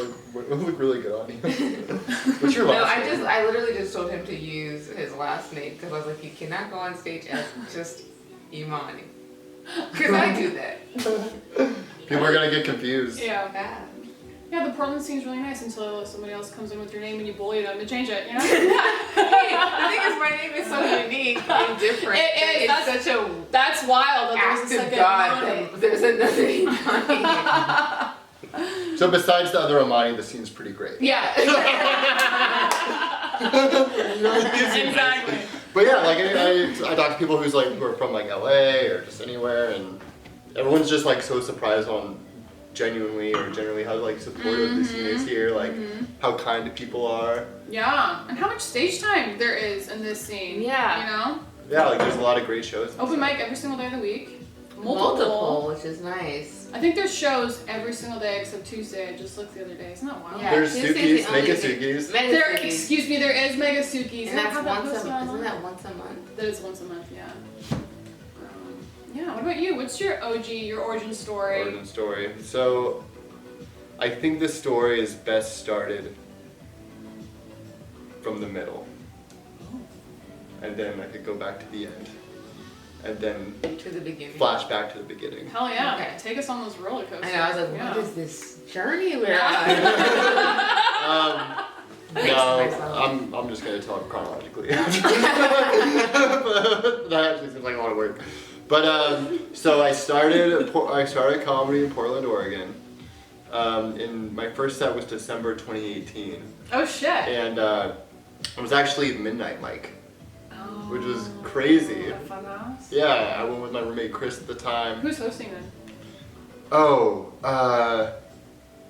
look really good on you. What's your last name? I literally just told him to use his last name because I was like, you cannot go on stage as just Imani. Because I do that. People are gonna get confused. Yeah. Yeah, the Portland scene's really nice until somebody else comes in with your name and you bully them to change it, you know? Hey, the thing is, my name is so unique and different. It is. It's such a That's wild that act there's a of second God Imani. that there's another Imani. So besides the other Imani, the scene's pretty great. Yeah. Exactly. But yeah, like I talk to people who are from like LA or just anywhere, and everyone's just like so surprised on generally how like supportive the scene is here, like how kind people are. Yeah, and how much stage time there is in this scene. Yeah. You know? Yeah, like there's a lot of great shows. Open mic every single day of the week. Multiple, which is nice. I think there's shows every single day except Tuesday. I just looked the other day. Isn't that wild? Yeah. There's Tuesday's Suki's, the only Mega day. Suki's. There, excuse me, there is Mega Suki's. And that's Have that once posted a month. online? Isn't that once a month? That is once a month, yeah. Yeah, what about you? What's your OG, your origin story? Origin story. So, I think the story is best started from the middle. And then I could go back to the end. And then To the beginning. flash back to the beginning. Hell yeah. Okay. Take us on those roller coasters. I know, I was like, Yeah. what is this journey we're on? I'm just gonna tell it chronologically. That actually seems like a lot of work. But so I started comedy in Portland, Oregon. In my first set was December 2018, Oh shit. and it was actually Midnight Mike, Oh. which was crazy. A fun house. Yeah, I went with my roommate Chris at the time. Who's hosting then? Oh,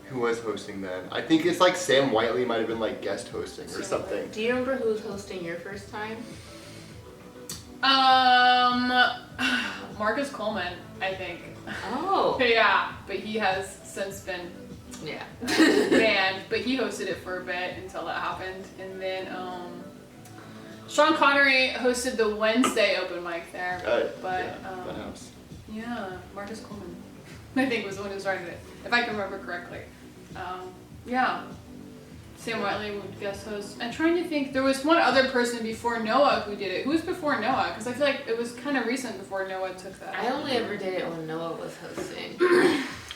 who was hosting then? I think it's like Sam Whiteley might have been like guest hosting or something. Do you remember who was hosting your first time? Marcus Coleman, I think. Oh. Yeah, but he has since been Yeah. banned, but he hosted it for a bit until that happened. And then Sean Connery hosted the Wednesday open mic there. But yeah, that house. yeah, Marcus Coleman, I think, was the one who started it, if I can remember correctly. Yeah. Sam Whiteley would guest host. I'm trying to think, there was one other person before Noah who did it. Who was before Noah? Because I feel like it was kind of recent before Noah took that. I only ever did it when Noah was hosting.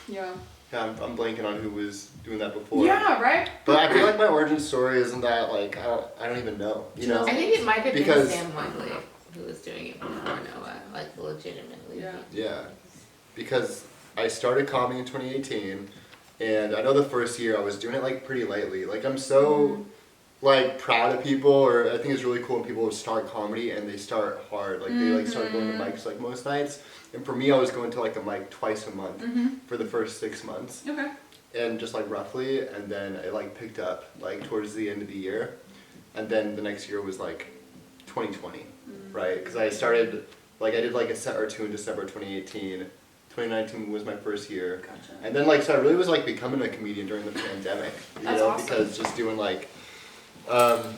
Yeah. Yeah, I'm blanking on who was doing that before. Yeah, right? But I feel like my origin story isn't that like I don't even know. You know. I think it might have Because- been Sam Whiteley who was doing it before Noah, like legitimately. Yeah. Yeah, because I started comedy in 2018, and I know the first year I was doing it like pretty lightly. Like I'm so like proud of people, or I think it's really cool when people start comedy and they start hard. Like they like start going to mics like most nights. And for me, I was going to like a mic twice a month for the first 6 months. Okay. And just like roughly, and then it like picked up like towards the end of the year, and then the next year was like 2020, right? Because I started like I did like a set or two in December 2018. 2019 was my first year, Gotcha. and then like so I really was like becoming a comedian during the pandemic, you That's know, awesome. because just doing like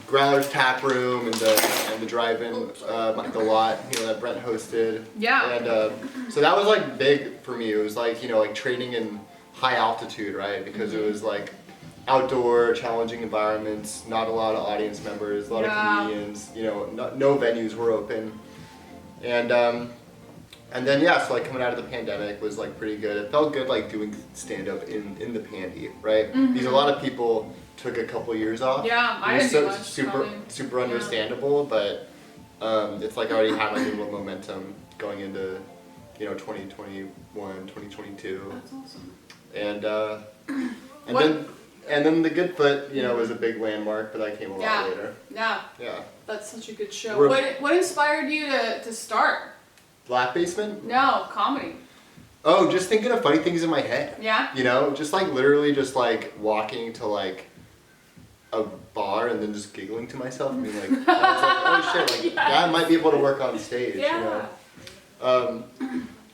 Growler's Tap Room and the drive-in, the lot, you know, that Brent hosted. Yeah. And so that was like big for me. It was like, you know, like training in high altitude, right? Because it was like outdoor, challenging environments, not a lot of audience members, a lot of comedians, you know, no venues were open. And then yeah, so like coming out of the pandemic was like pretty good. It felt good like doing stand-up in the pandy, right? Because a lot of people took a couple years off. Yeah, I didn't do much. Super understandable, but it's like I already had like a little momentum going into, you know, 2021, 2022. That's awesome. And then the Good Foot, you know, was a big landmark, but that came a lot later. Yeah. Yeah. That's such a good show. What inspired you to start? Laugh Basement? No, comedy. Oh, just thinking of funny things in my head. Yeah? You know, just like literally just like walking to like a bar and then just giggling to myself and being like, I was like, oh shit, like that might be able to work on stage, you know?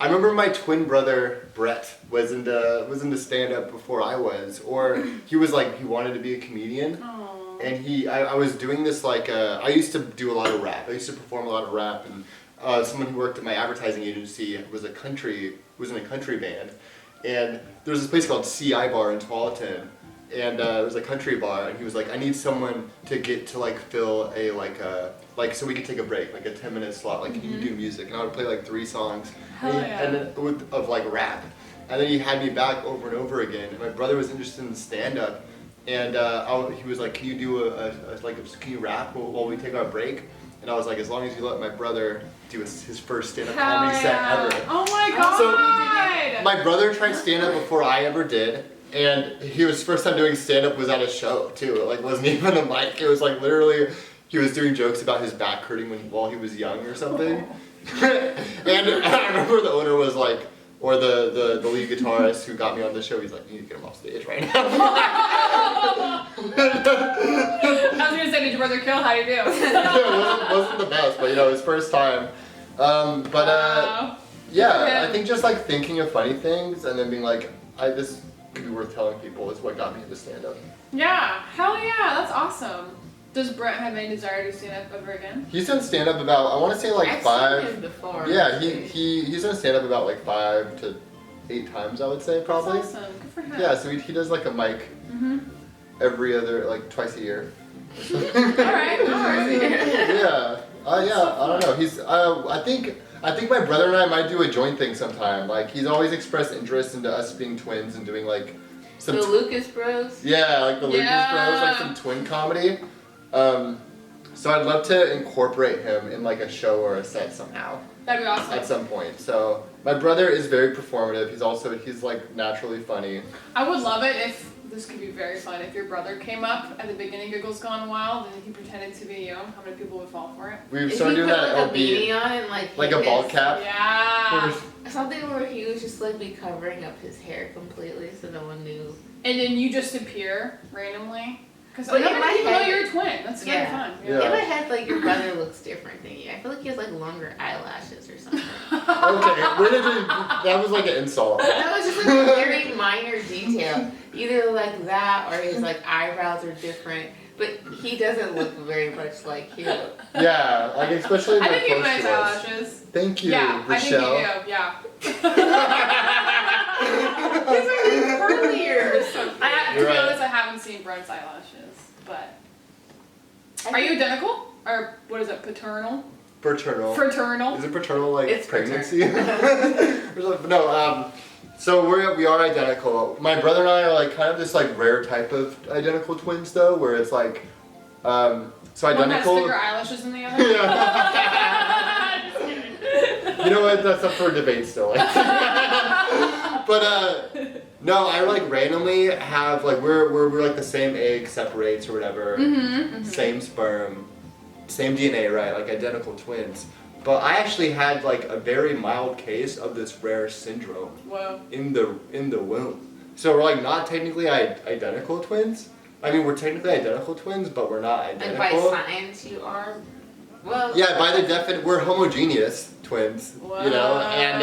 I remember my twin brother Brett was into stand-up before I was, or he wanted to be a comedian. Aww. And I was doing this like I used to do a lot of rap. I used to perform a lot of rap, and someone who worked at my advertising agency was in a country band, and there was this place called CI Bar in Tualatin, and it was a country bar, and he was like, I need someone to get to like fill a like so we could take a break, like a 10-minute slot, like can you do music? And I would play like 3 songs of like rap, and then he had me back over and over again. And my brother was interested in stand-up, and he was like, can you do can you rap while we take our break? And I was like, as long as you let my brother do his first stand-up comedy set ever. Oh my god! So my brother tried stand-up before I ever did, and his first time doing stand-up was at a show too. It like wasn't even a mic. It was like literally he was doing jokes about his back hurting while he was young or something. And I remember the owner was like, or the lead guitarist who got me on the show, he's like, you need to get him off stage right now. I was gonna say, did your brother kill? How do you do? Yeah, it wasn't the best, but you know, his first time. Yeah, I think just like thinking of funny things and then being like, this could be worth telling people is what got me into stand-up. Yeah, hell yeah, that's awesome. Does Brett have any desire to stand up ever again? He's done stand up about, I want to say like I've 5. seen him before. Yeah, he's done stand up about like 5 to 8 times, I would say, probably. That's awesome. Good for him. Yeah, so he does like a mic every other, like twice a year. Alright, Yeah, I don't know. He's, I think my brother and I might do a joint thing sometime. Like he's always expressed interest into us being twins and doing like some the Lucas Bros. Yeah, like the Lucas Bros, like some twin comedy. So I'd love to incorporate him in like a show or a set somehow. That'd be awesome. At some point. So my brother is very performative. He's like naturally funny. I would love it if this could be very fun. If your brother came up at the beginning, Giggles Gone Wild, and he pretended to be you, how many people would fall for it? We've started doing that at LB. Beanie on and like a ball cap. Yeah. Something where he was just like be covering up his hair completely so no one knew. And then you just appear randomly. Because But not in many my people know head- you're a twin. That's very fun. Yeah. In my head, like your brother looks different than you. I feel like he has like longer eyelashes or something. Okay, that was like an insult. That was just like a very minor detail. Either like that or his like eyebrows are different. But he doesn't look very much like you. Yeah, like especially in I the think you have nice first ones. eyelashes. Thank you, Yeah, Rachelle. I think you do. Yeah. These are curlier or something. To be honest, I haven't seen Brent's eyelashes, but are you identical or what is it? Paternal? Paternal. Fraternal? Is it paternal like It's pregnancy? No. So we are identical. My brother and I are like kind of this like rare type of identical twins though, where it's like so identical. One has bigger eyelashes than the other. Yeah. Just kidding. You know what? That's up for debate still. But no, I like randomly have like we're like the same egg separates or whatever, same sperm, same DNA, right? Like identical twins. But I actually had like a very mild case of this rare syndrome. Whoa. In the womb. So we're like not technically identical twins. I mean, we're technically identical twins, but we're not identical. And by science, you are. Well. Yeah, by the definition, we're homogeneous twins. Whoa. You know, and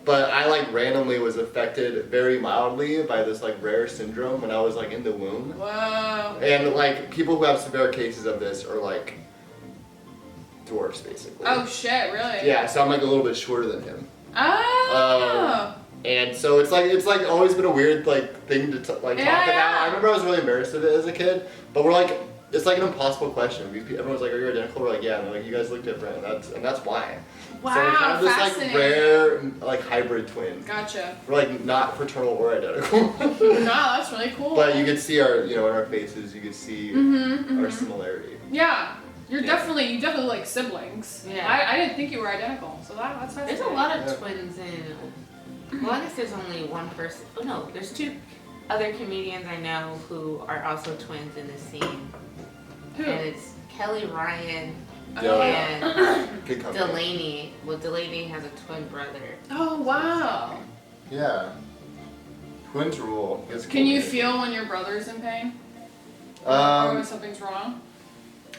but I like randomly was affected very mildly by this like rare syndrome when I was like in the womb. Whoa. And like people who have severe cases of this are like dwarfs basically. Oh shit, really? Yeah, so I'm like a little bit shorter than him. Oh. And so it's like always been a weird like thing to talk about. I remember I was really embarrassed of it as a kid, but we're like, it's like an impossible question. Everyone's like, are you identical? We're like, yeah, and they're like, you guys look different, and that's why. Wow, so we're kind of this like fascinating. rare like hybrid twin. Gotcha. We're like not fraternal or identical. No, that's really cool. But you could see our, in our faces, you could see our similarity. Yeah. You definitely like siblings. Yeah. I didn't think you were identical, so that's There's a lot of twins in. Well, I guess there's only one person. Oh no, there's 2 other comedians I know who are also twins in the scene. Who? And it's Kelly Ryan Yeah. Good and company. Delaney. Well, Delaney has a twin brother. Oh wow. Yeah. Twins rule. It's Can you cool. feel when your brother's in pain? Or when something's wrong?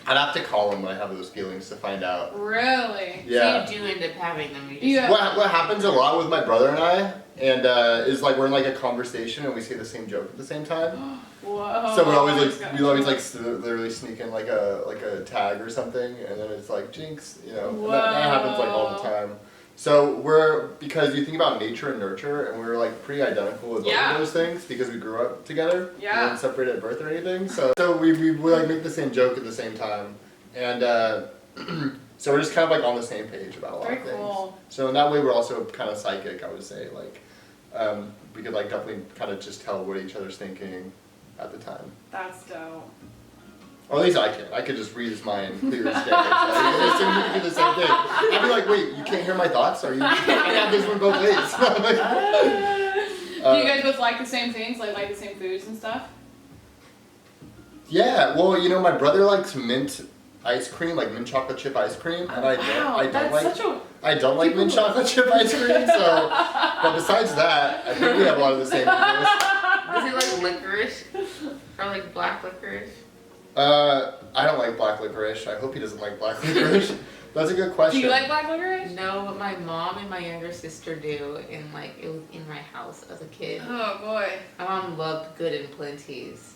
I'd have to call him when I have those feelings to find out. Really? Yeah. So you do end up having them. You just Yeah. What happens a lot with my brother and I, and is like we're in like a conversation and we say the same joke at the same time. Whoa. So we always like literally sneak in like a tag or something, and then it's like jinx, and that happens like all the time. So because you think about nature and nurture, and we're like pretty identical with both of those things because we grew up together. Yeah. We weren't separated at birth or anything. So we like make the same joke at the same time, and so we're just kind of like on the same page about a lot of things. Cool. So in that way, we're also kind of psychic, I would say. Like we could like definitely kind of just tell what each other's thinking at the time. That's dope. Or at least I can. I could just read his mind clear as day. So I assume you can do the same thing. I'd be like, wait, you can't hear my thoughts? Are you? I have this one both ways. Do you guys both like the same things? Like the same foods and stuff? Yeah. Well, my brother likes mint ice cream, like mint chocolate chip ice cream, and I don't like mint chocolate chip ice cream. So, but besides that, I think we have a lot of the same interests. Does he like licorice? Or like black licorice? I don't like black licorice. I hope he doesn't like black licorice. That's a good question. Do you like black licorice? No, but my mom and my younger sister do, and like it was in my house as a kid. Oh boy. My mom loved Good and Plenty's.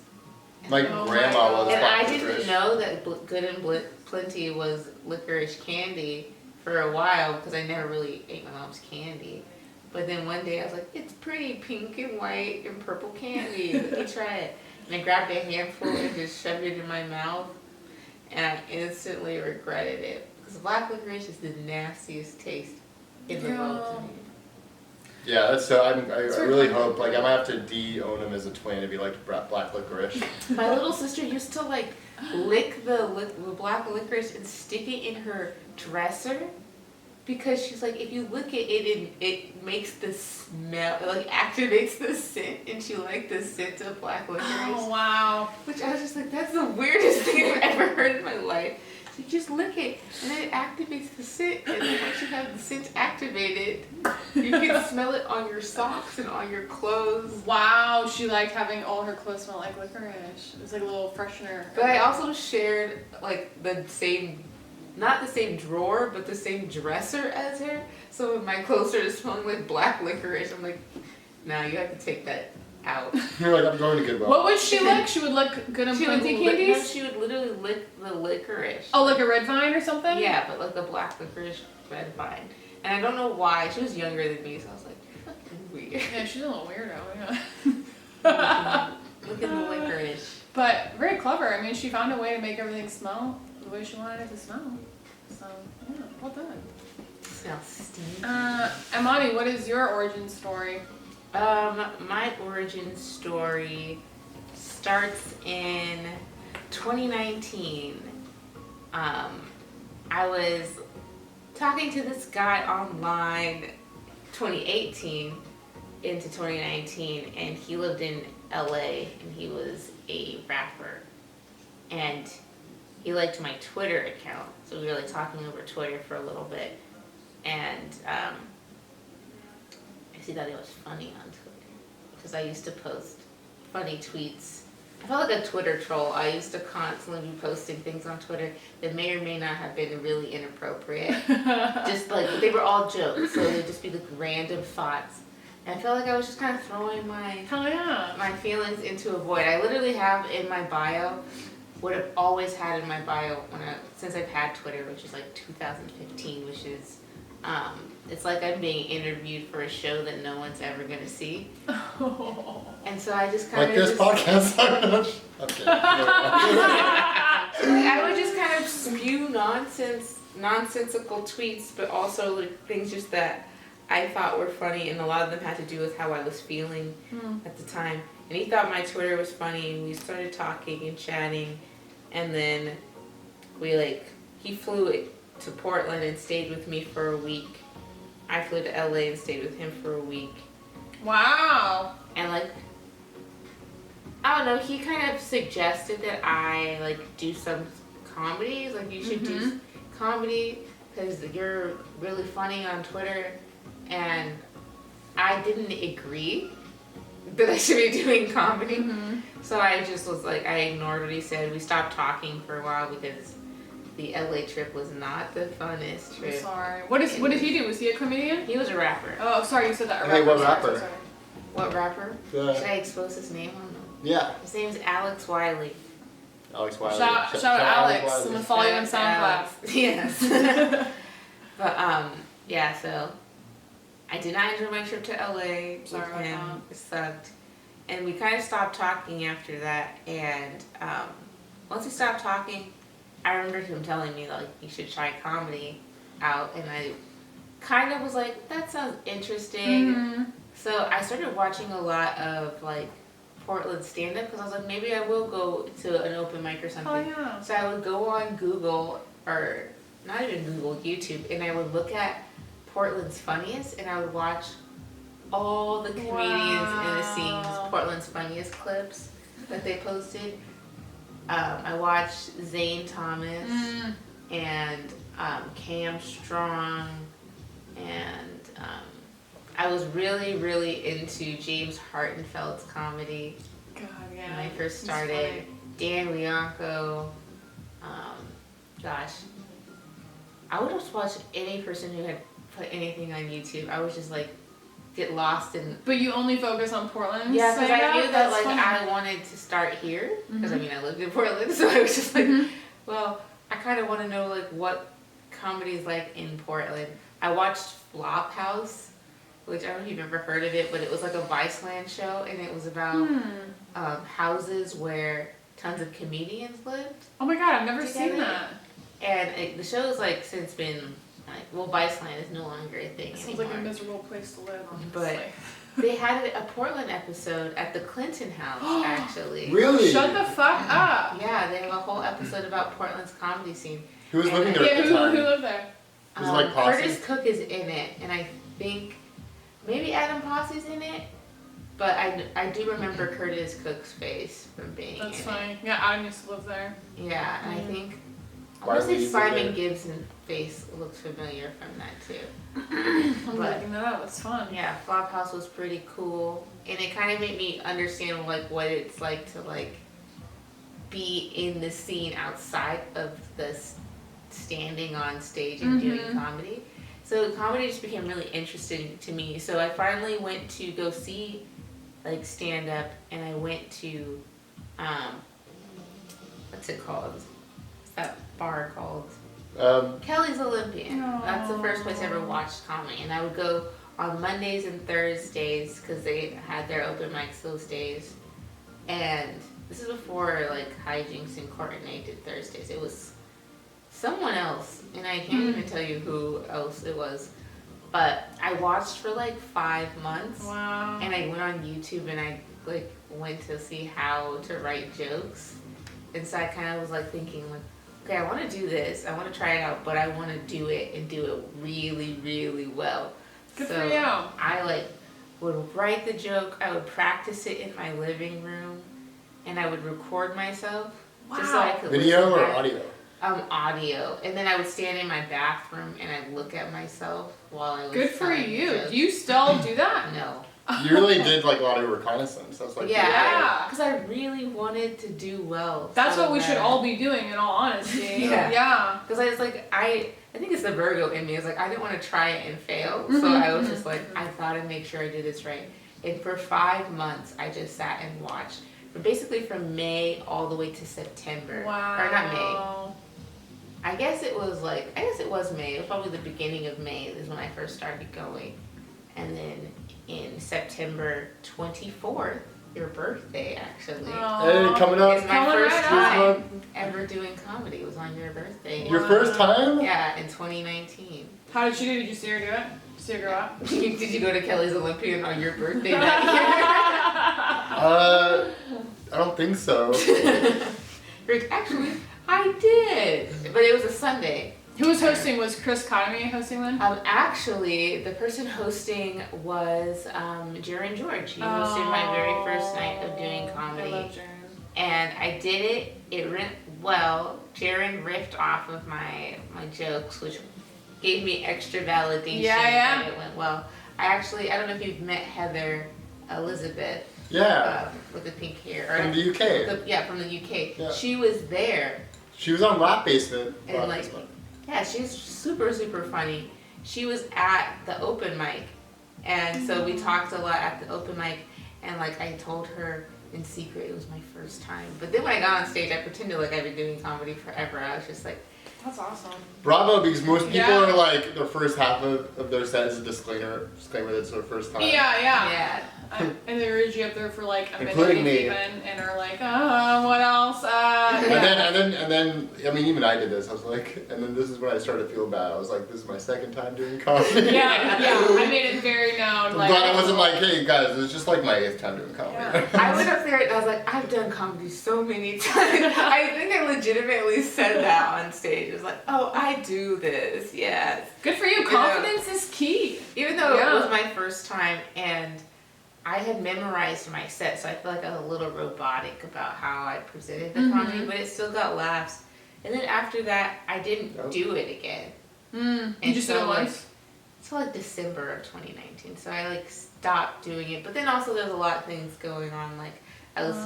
My grandma loves And black I licorice. didn't know that Good and Plenty was licorice candy for a while because I never really ate my mom's candy. But then one day I was like, it's pretty pink and white and purple candy. Let me try it. And I grabbed a handful and just shoved it in my mouth. And I instantly regretted it. Because black licorice is the nastiest taste in the world to me. Yeah, that's so. I really hope I might have to de-own him as a twin if he liked black licorice. My little sister used to like lick the black licorice and stick it in her dresser because she's like, if you lick it, it makes the smell, it like activates the scent, and she liked the scent of black licorice. Oh wow. Which I was just like, that's the weirdest thing I've ever heard in my life. So you just lick it, and then it activates the scent, and then once you have the scent activated, you can smell it on your socks and on your clothes. Wow, she liked having all her clothes smell like licorice. It was like a little freshener. But I also shared like the same, not the same drawer, but the same dresser as her. So when my clothes started smelling like black licorice, I'm like, nah, you have to take that out. You're like, I'm going to Goodwill. What would she lick? She would lick Good and Plenty candies? No, she would literally lick the licorice. Oh, like a red vine or something? Yeah, but like the black licorice red vine. And I don't know why. She was younger than me, so I was like, you're fucking weird. Yeah, she's a little weirdo, yeah. Look at the licorice. But very clever. I mean, she found a way to make everything smell the way she wanted it to smell. So, yeah, well done. Smells stinky. Imani, what is your origin story? My origin story starts in 2019. I was talking to this guy online 2018 into 2019, and he lived in LA, and he was a rapper. And he liked my Twitter account, so we were like talking over Twitter for a little bit. And he thought it was funny on Twitter because I used to post funny tweets. I felt like a Twitter troll. I used to constantly be posting things on Twitter that may or may not have been really inappropriate. Just like, they were all jokes, so they'd just be like random thoughts. And I felt like I was just kind of throwing my feelings into a void. I literally have in my bio what I've always had in my bio since I've had Twitter, which is like 2015, which is it's like I'm being interviewed for a show that no one's ever gonna see. And so I just kind Like this podcast. I'm kidding. I would just kind of spew nonsensical tweets, but also like things just that I thought were funny, and a lot of them had to do with how I was feeling at the time. And he thought my Twitter was funny, and we started talking and chatting, and then he flew to Portland and stayed with me for a week. I flew to LA and stayed with him for a week. Wow. And like, I don't know, he kind of suggested that I like do some comedy. Like, you should do comedy because you're really funny on Twitter. And I didn't agree that I should be doing comedy. So I just was like, I ignored what he said. We stopped talking for a while because the LA trip was not the funnest trip. I'm sorry. What did he do? Was he a comedian? He was a rapper. Oh, sorry, you said that. Hey, what Sorry, rapper? sorry. What rapper? Yeah. Should I expose his name? I don't know. Yeah. His name's Alex Wiley. Alex Wiley. Shout out Alex. I'm Wiley. gonna follow you on SoundCloud. Yes. But yeah, so I did not enjoy my trip to LA with Sorry about him. that. It sucked. And we kind of stopped talking after that. And once we stopped talking, I remember him telling me like you should try comedy out, and I kind of was like, that sounds interesting. So I started watching a lot of like Portland stand-up because I was like, maybe I will go to an open mic or something. Oh yeah. So I would go on Google, or not even Google, YouTube, and I would look at Portland's Funniest, and I would watch all the comedians in the scenes, Portland's Funniest clips that they posted. I watched Zane Thomas and Cam Strong, and I was really, really into James Hartenfeld's comedy God, yeah. when I first He's started. funny. Dan Bianco. Gosh. I would just watch any person who had put anything on YouTube. I was just like, get lost in. But you only focus on Portland? Yeah, because I knew that That's like funny. I wanted to start here. Because I mean, I lived in Portland, so I was just like, well, I kind of want to know like what comedy is like in Portland. I watched Flophouse, which I don't know if you've ever heard of it, but it was like a Viceland show, and it was about houses where tons of comedians lived. Oh my god, I've never together. seen that. And the show's like since been like, well, Viceland is no longer a thing It sounds anymore. like a miserable place to live, honestly. But they had a Portland episode at the Clinton house, actually. Really? Shut the fuck up. Yeah, they have a whole episode about Portland's comedy scene. Who was living there Yeah, at the who time? lived there? Was it like Posse? Curtis Cook is in it, and I think maybe Adam Posse's in it, but I do remember Curtis Cook's face from being That's in funny. Yeah, Adam used to live there. it. Yeah, and I think I Why want to were say you Simon there? Gibson's face looks familiar from that too. I'm But- looking that up. It's fun. Yeah, Flophouse was pretty cool, and it kind of made me understand like what it's like to like be in the scene outside of this standing on stage and doing comedy. So comedy just became really interesting to me. So I finally went to go see like stand up, and I went to what's it called? What's that bar called? Kelly's Olympian. That's the first place I ever watched comedy, and I would go on Mondays and Thursdays because they had their open mics those days. And this is before like Hijinks and Courtney did Thursdays. It was someone else, and I can't even tell you who else it was. But I watched for like 5 months, Wow. and I went on YouTube and I like went to see how to write jokes. And so I kind of was like thinking like, okay, I want to do this. I want to try it out, but I want to do it and do it really, really well. Good so for you. I like would write the joke. I would practice it in my living room, and I would record myself just so I could Video listen or back. audio? Audio, and then I would stand in my bathroom and I'd look at myself while I was. Good for telling you. jokes. Do you still do that? No. You really did like a lot of reconnaissance. That's like Yeah, because I really wanted to do well. That's so what we should bad. all be doing, in all honesty. Yeah. Yeah. Because I was like, I think it's the Virgo in me. It's like I didn't want to try it and fail, so I was just like, I thought I'd make sure I do this right. And for 5 months, I just sat and watched. But basically from May all the way to September. Wow. Or not May. I guess it was May. It was probably the beginning of May is when I first started going. And then in September 24th, your birthday actually. Hey, coming up. It's my Coming first right time ever doing comedy. It was on your birthday. Your first time? Yeah, in 2019. How did she do? Did you see her do it? See her grow up? Did you go to Kelly's Olympian on your birthday that I don't think so. year? Actually, I did. But it was a Sunday. Who was hosting? Was Chris Conamy hosting then? Actually, the person hosting was Jaren George. He hosted my very first night of doing comedy. I love Jaren. And I did it. It went well. Jaren riffed off of my jokes, which gave me extra validation that it went well. I don't know if you've met Heather Elizabeth. Yeah. With the pink hair. From the UK. From the UK. Yeah. She was there. She was on Rap Basement. And yeah, she's super, super funny. She was at the open mic. And so we talked a lot at the open mic. And like I told her in secret it was my first time. But then when I got on stage, I pretended like I've been doing comedy forever. I was just like, that's awesome. Bravo, because most people are like, the first half of their set is a disclaimer that it's their first time. Yeah. And they read you up there for like a Including minute me. even, and are like, what else? And then, I mean, even I did this. I was like, and then this is when I started to feel bad. I was like, this is my second time doing comedy. Yeah. I made it very known. I'm glad I wasn't like, hey guys, it's just like my 8th time doing comedy. Yeah. I went up there and I was like, I've done comedy so many times. I think I legitimately said that on stage. It was like, oh, I do this. Yes. Good for you. Confidence is key. Even though it was my first time and I had memorized my set, so I feel like I was a little robotic about how I presented the comedy, but it still got laughs. And then after that, I didn't do it again. You just did it once? So like December of 2019. So I like stopped doing it. But then also there's a lot of things going on. Like I was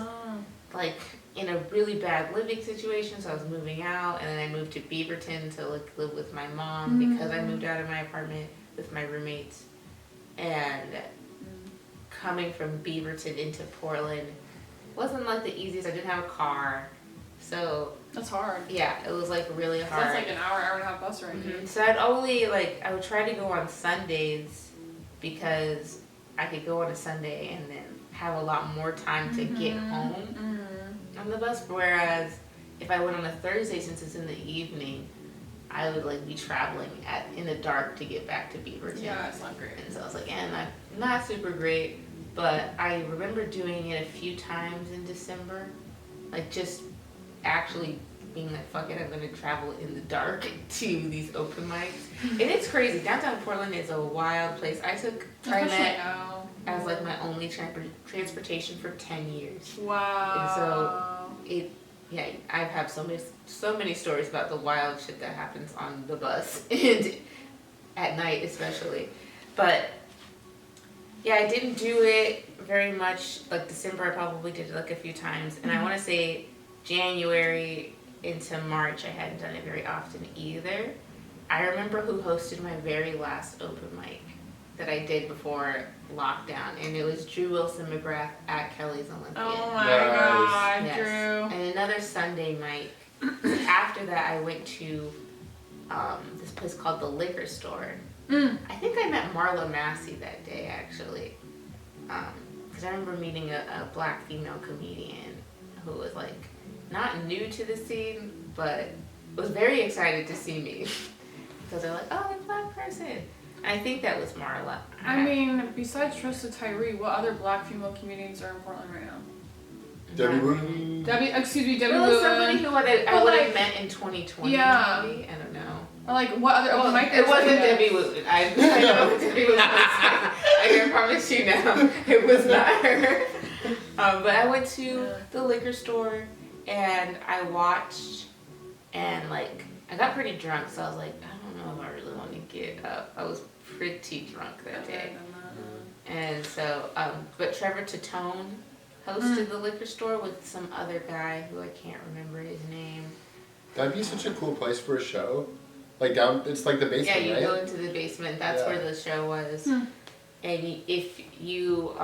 like in a really bad living situation, so I was moving out, and then I moved to Beaverton to like live with my mom because I moved out of my apartment with my roommates. And coming from Beaverton into Portland wasn't like the easiest. I didn't have a car, so that's hard. Yeah, it was like really hard. That's like an hour and a half bus ride. So I would try to go on Sundays because I could go on a Sunday and then have a lot more time to get home on the bus. Whereas if I went on a Thursday, since it's in the evening, I would like be traveling in the dark to get back to Beaverton. Yeah, it's not great. And so I was like, not super great. But I remember doing it a few times in December, like just actually being like, fuck it, I'm gonna travel in the dark to these open mics. And it's crazy. Downtown Portland is a wild place. I took TriMet as like my only transportation for 10 years. Wow. And so I have so many stories about the wild shit that happens on the bus and at night especially. But yeah, I didn't do it very much. Like December, I probably did it like a few times. And I want to say January into March, I hadn't done it very often either. I remember who hosted my very last open mic that I did before lockdown. And it was Drew Wilson McGrath at Kelly's Olympian. Oh my God, yes. Drew. And another Sunday mic. After that, I went to this place called the Liquor Store. I think I met Marla Massey that day, actually. Because I remember meeting a black female comedian who was, like, not new to the scene, but was very excited to see me. Because they're like, oh, a black person. And I think that was Marla. I mean, besides Trista Tyree, what other black female comedians are in Portland right now? Debbie Wooten. Debbie Well, Wooten. somebody who I would have met in 2020, yeah. maybe? I don't know. Or like, what other open micers? It wasn't Debbie Wooten. I know Debbie Wooten. I can promise you now, it was not her. But I went to the liquor store and I watched, and like I got pretty drunk, so I was like, I don't know if I really want to get up. I was pretty drunk that day. And so, but Trevor Tatone hosted the liquor store with some other guy who I can't remember his name. That'd be such a cool place for a show. Like down, it's like the basement, right? Yeah, you right? go into the basement. That's where the show was. And if you,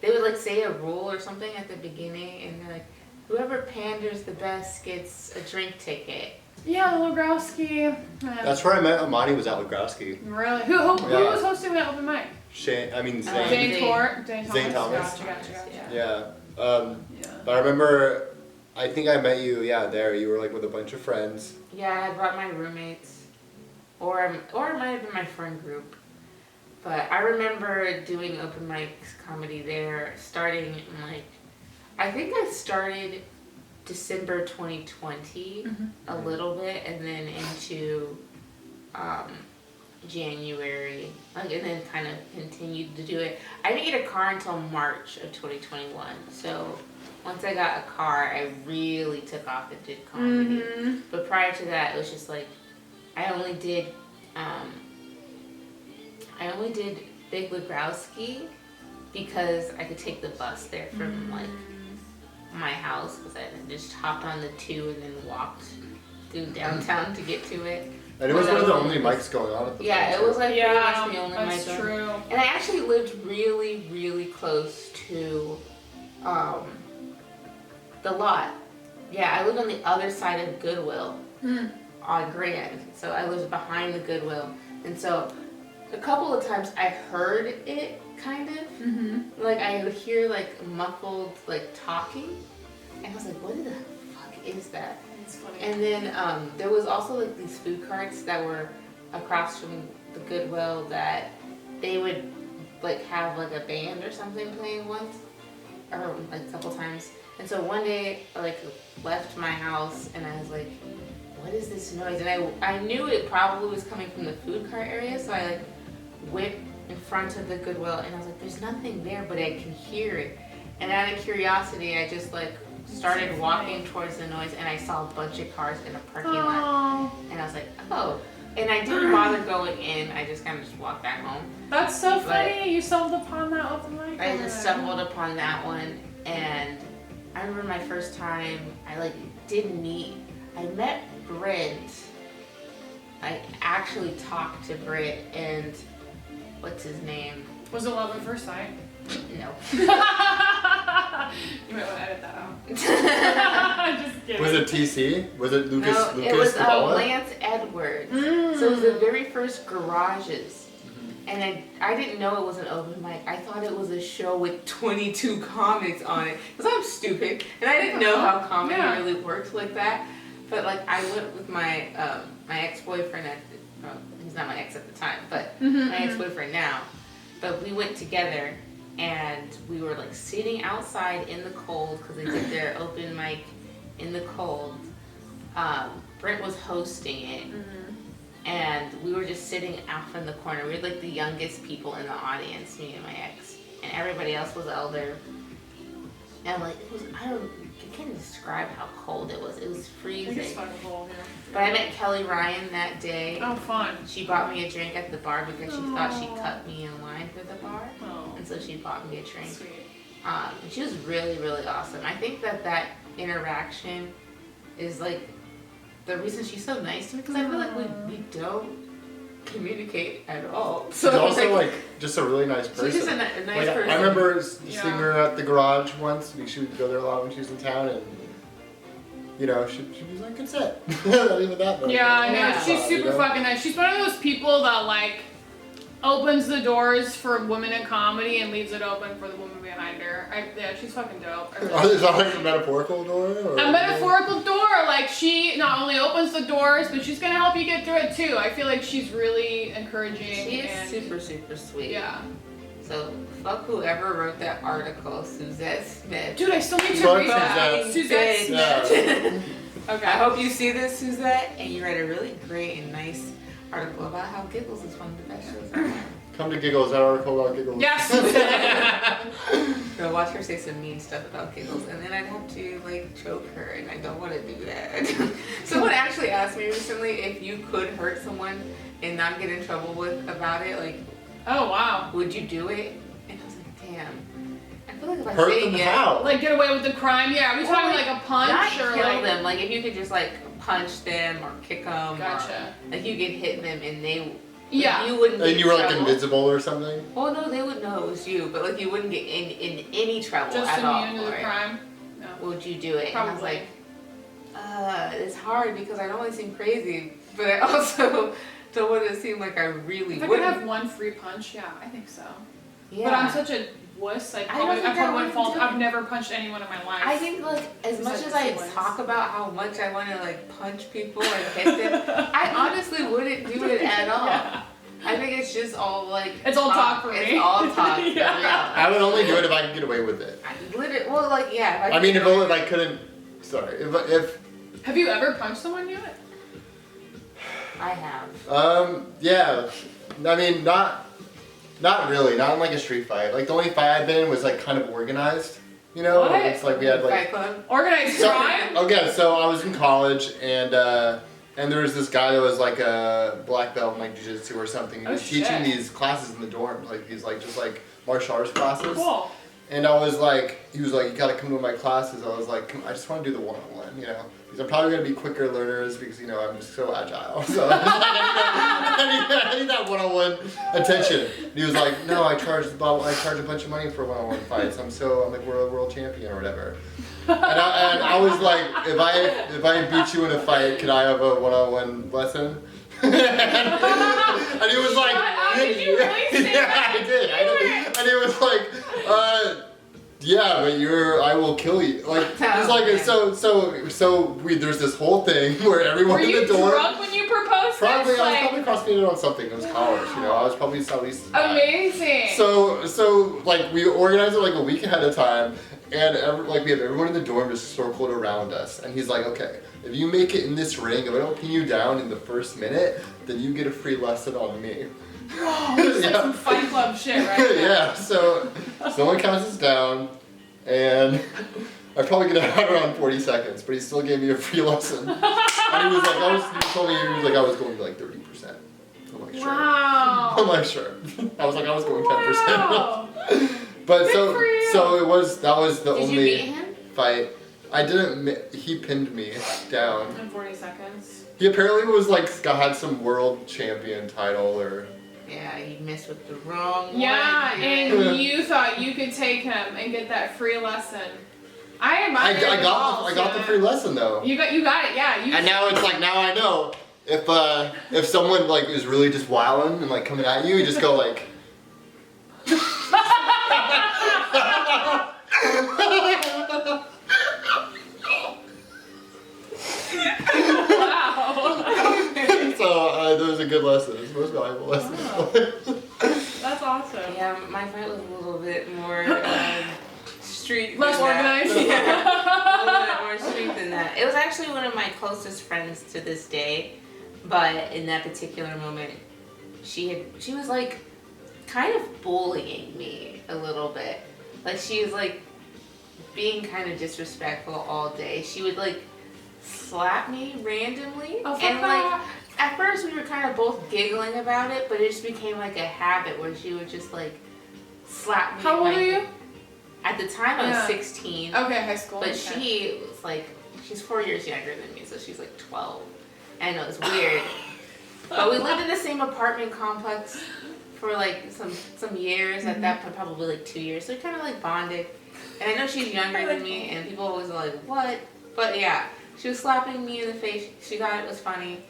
they would like say a rule or something at the beginning, and they're like, whoever panders the best gets a drink ticket. Yeah, the Logrowski. That's where I met Imani, was at Logrowski. Really? Who was hosting that open mic? Zane. Zane Thomas. Gotcha. Yeah. But I remember, I think I met you, there. You were like with a bunch of friends. Yeah, I brought my roommates. Or it might have been my friend group. But I remember doing open mics comedy there, starting in like, I think I started December 2020 a little bit, and then into January, and then kind of continued to do it. I didn't get a car until March of 2021, so once I got a car, I really took off and did comedy. But prior to that, it was just like, I only did Big Legrowski because I could take the bus there from like my house, because I just hopped on the 2 and then walked through downtown to get to it. And it was one of the only mics going on at the time. Yeah, it was like pretty much the only mic. That's true. And I actually lived really, really close to the lot. Yeah, I lived on the other side of Goodwill on Grand. So I lived behind the Goodwill. And so a couple of times I heard it kind of. Like I would hear like muffled like talking. And I was like, what the fuck is that? It's funny. And then there was also like these food carts that were across from the Goodwill that they would like have like a band or something playing once, or like a couple times. And so one day I like left my house and I was like, what is this noise? And I knew it probably was coming from the food cart area, so I like went in front of the Goodwill and I was like, there's nothing there, but I can hear it. And out of curiosity, I just like started walking towards the noise and I saw a bunch of cars in a parking lot. And I was like, oh. And I didn't bother going in, I just kind of just walked back home. That's so funny, you stumbled upon that open mic. I just stumbled upon that one, and I remember my first time, I met Brent. I actually talked to Brent and, what's his name? Was it Love at First Sight? No. You might want to edit that out. Just kidding. Was it TC? Was it Lucas? No, Lucas it was Cabela? Lance Edwards. So it was the very first garages. And I didn't know it was an open mic. I thought it was a show with 22 comics on it. Because I'm stupid. And I didn't know how comedy really worked like that. But like I went with my my ex-boyfriend he's not my ex at the time, but my ex-boyfriend now. But we went together and we were like sitting outside in the cold because they did their open mic in the cold. Brent was hosting it. And we were just sitting out from the corner. We were like the youngest people in the audience, me and my ex. And everybody else was older. And like, it was, I can't describe how cold it was. It was freezing. It's fucking cold, yeah. But I met Kelly Ryan that day. Oh, fun. She bought me a drink at the bar because she thought she cut me in line for the bar. And so she bought me a drink. Sweet. And she was really, really awesome. I think that interaction is like the reason she's so nice to me, because I feel like we don't communicate at all. So she's also like just a really nice person. She's just a nice person. I remember seeing her at the garage once. She would go there a lot when she was in town, and you know, she was like, good set. Not even that much. Yeah, I know. She's super fucking nice. She's one of those people that like opens the doors for women in comedy and leaves it open for the woman behind her. Yeah, she's fucking dope. Is that like a metaphorical door? Or a metaphorical door. Like, she not only opens the doors, but she's gonna help you get through it too. I feel like she's really encouraging. She is super, super sweet. Yeah. So, fuck whoever wrote that article, Suzette Smith. Dude, I still need to read that. Suzette Smith. Okay. I hope you see this, Suzette, and you write a really great and nice article about how Giggles is one of the best shows ever. Come to Giggles, that article about Giggles. Yes! Go watch her say some mean stuff about Giggles, and then I'd have to like choke her, and I don't want to do that. Someone actually asked me recently if you could hurt someone and not get in trouble about it, like, oh wow, would you do it? And I was like, damn. I feel like if I hurt say them yeah, how? like get away with the crime? Yeah, are we talking like a punch not or kill like them? Like if you could just like punch them or kick them, Gotcha. or like you could hit them and they. Yeah. You wouldn't. And get you were in like trouble. invisible or something? Well, no, they would know it was you, but like you wouldn't get in any trouble just at all. immune to the crime? No. Would you do it? Probably. And I was like, It's hard because I don't want to seem crazy, but I also don't want to seem like I really If I would could have one free punch, yeah, I think so. Yeah. But I'm such a wuss. I probably wouldn't fall. I've never punched anyone in my life. I think like as much as I talk about how much I want to like punch people and hit them, I honestly wouldn't do it at all. Yeah. I think it's just all like it's all talk for me. It's all talk. Yeah. I would only do it if I could get away with it. Well, like yeah. I mean, if I couldn't. Sorry, if. Have you ever punched someone, Hewitt? I have. Yeah. I mean, not really. Not in like a street fight. Like the only fight I've been in was like kind of organized. You know, What? it's like we had like Fight club? Organized crime? Okay, so I was in college and there was this guy that was like a black belt in like jiu-jitsu or something. He was teaching these classes in the dorm, like these like just like martial arts classes. Cool. And I was like, he was like, you gotta come to my classes. I was like, come, I just want to do the one-on-one, you know. Because I'm probably gonna be quicker learners because you know I'm just so agile. So I need that one-on-one attention. And he was like, no, I charge a bunch of money for one-on-one fights. I'm like world champion or whatever. And I was like, if I beat you in a fight, can I have a one-on-one lesson? And he was like, did you really say that? I did. And he was like, yeah, but I will kill you. Like, it's like, there's this whole thing where everyone in the dorm. Were you drunk when you proposed Probably, this? I was probably cross-faded on something. It was college, you know. I was probably at least. Amazing. So like we organized it like a week ahead of time, and we have everyone in the dorm just circled around us, and he's like, okay, if you make it in this ring, if I don't pin you down in the first minute, then you get a free lesson on me. Whoa, this is like some Fight Club shit, right? Yeah, so someone counts us down, and I probably get out around 40 seconds, but he still gave me a free lesson. And he was like, I was going to like 30%. I'm like, sure. Wow. I'm like, sure. I was going 10%. Wow. But Good for you. so that was the Did only you beat him? fight. I didn't. He pinned me down. In 40 seconds. He apparently was like had some world champion title or. Yeah, you messed with the wrong Yeah, one. and you thought you could take him and get that free lesson. I admire I got the free lesson though. You got it, yeah. And now it's like now I know if someone like is really just wilding and like coming at you, you just go like. Wow. So that was a good lesson. It's the most valuable lesson. Wow. That's awesome. Yeah, my fight was a little bit more street. Less than organized? That. Yeah, a little bit more street than that. It was actually one of my closest friends to this day, but in that particular moment, she was like kind of bullying me a little bit. Like she was like being kind of disrespectful all day. She would like slap me randomly, and like at first we were kind of both giggling about it, but it just became like a habit where she would just like slap me. How old are you? At the time I was 16. Okay, high school. But okay. she was like, she's 4 years younger than me, so she's like 12. And it was weird. But we lived in the same apartment complex for like some years. At that point, probably like 2 years. So we kind of like bonded. And I know she's younger than me, and people always are like, what? But yeah, she was slapping me in the face. She thought it was funny.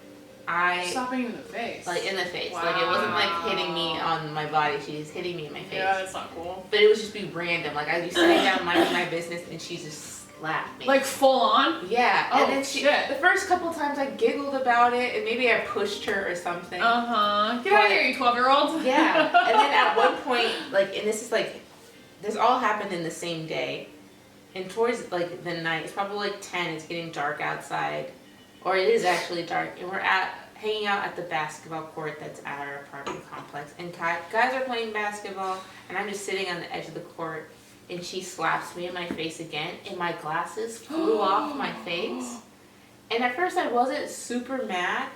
Slapping you in the face? Like in the face. Wow. Like it wasn't like hitting me on my body. She's hitting me in my face. Yeah, that's not cool. But it would just be random. Like I'd be sitting down minding my business, and she just slapped me. Like full on? Yeah. Oh, and then shit. The first couple times I giggled about it, and maybe I pushed her or something. Uh-huh. Get out of here, you 12-year-old. Yeah. And then at one point, like, and this is like, this all happened in the same day. And towards like the night, it's probably like 10, it's getting dark outside. Or it is actually dark. And we're hanging out at the basketball court that's at our apartment complex. And guys are playing basketball, and I'm just sitting on the edge of the court. And she slaps me in my face again, and my glasses flew off my face. And at first I wasn't super mad,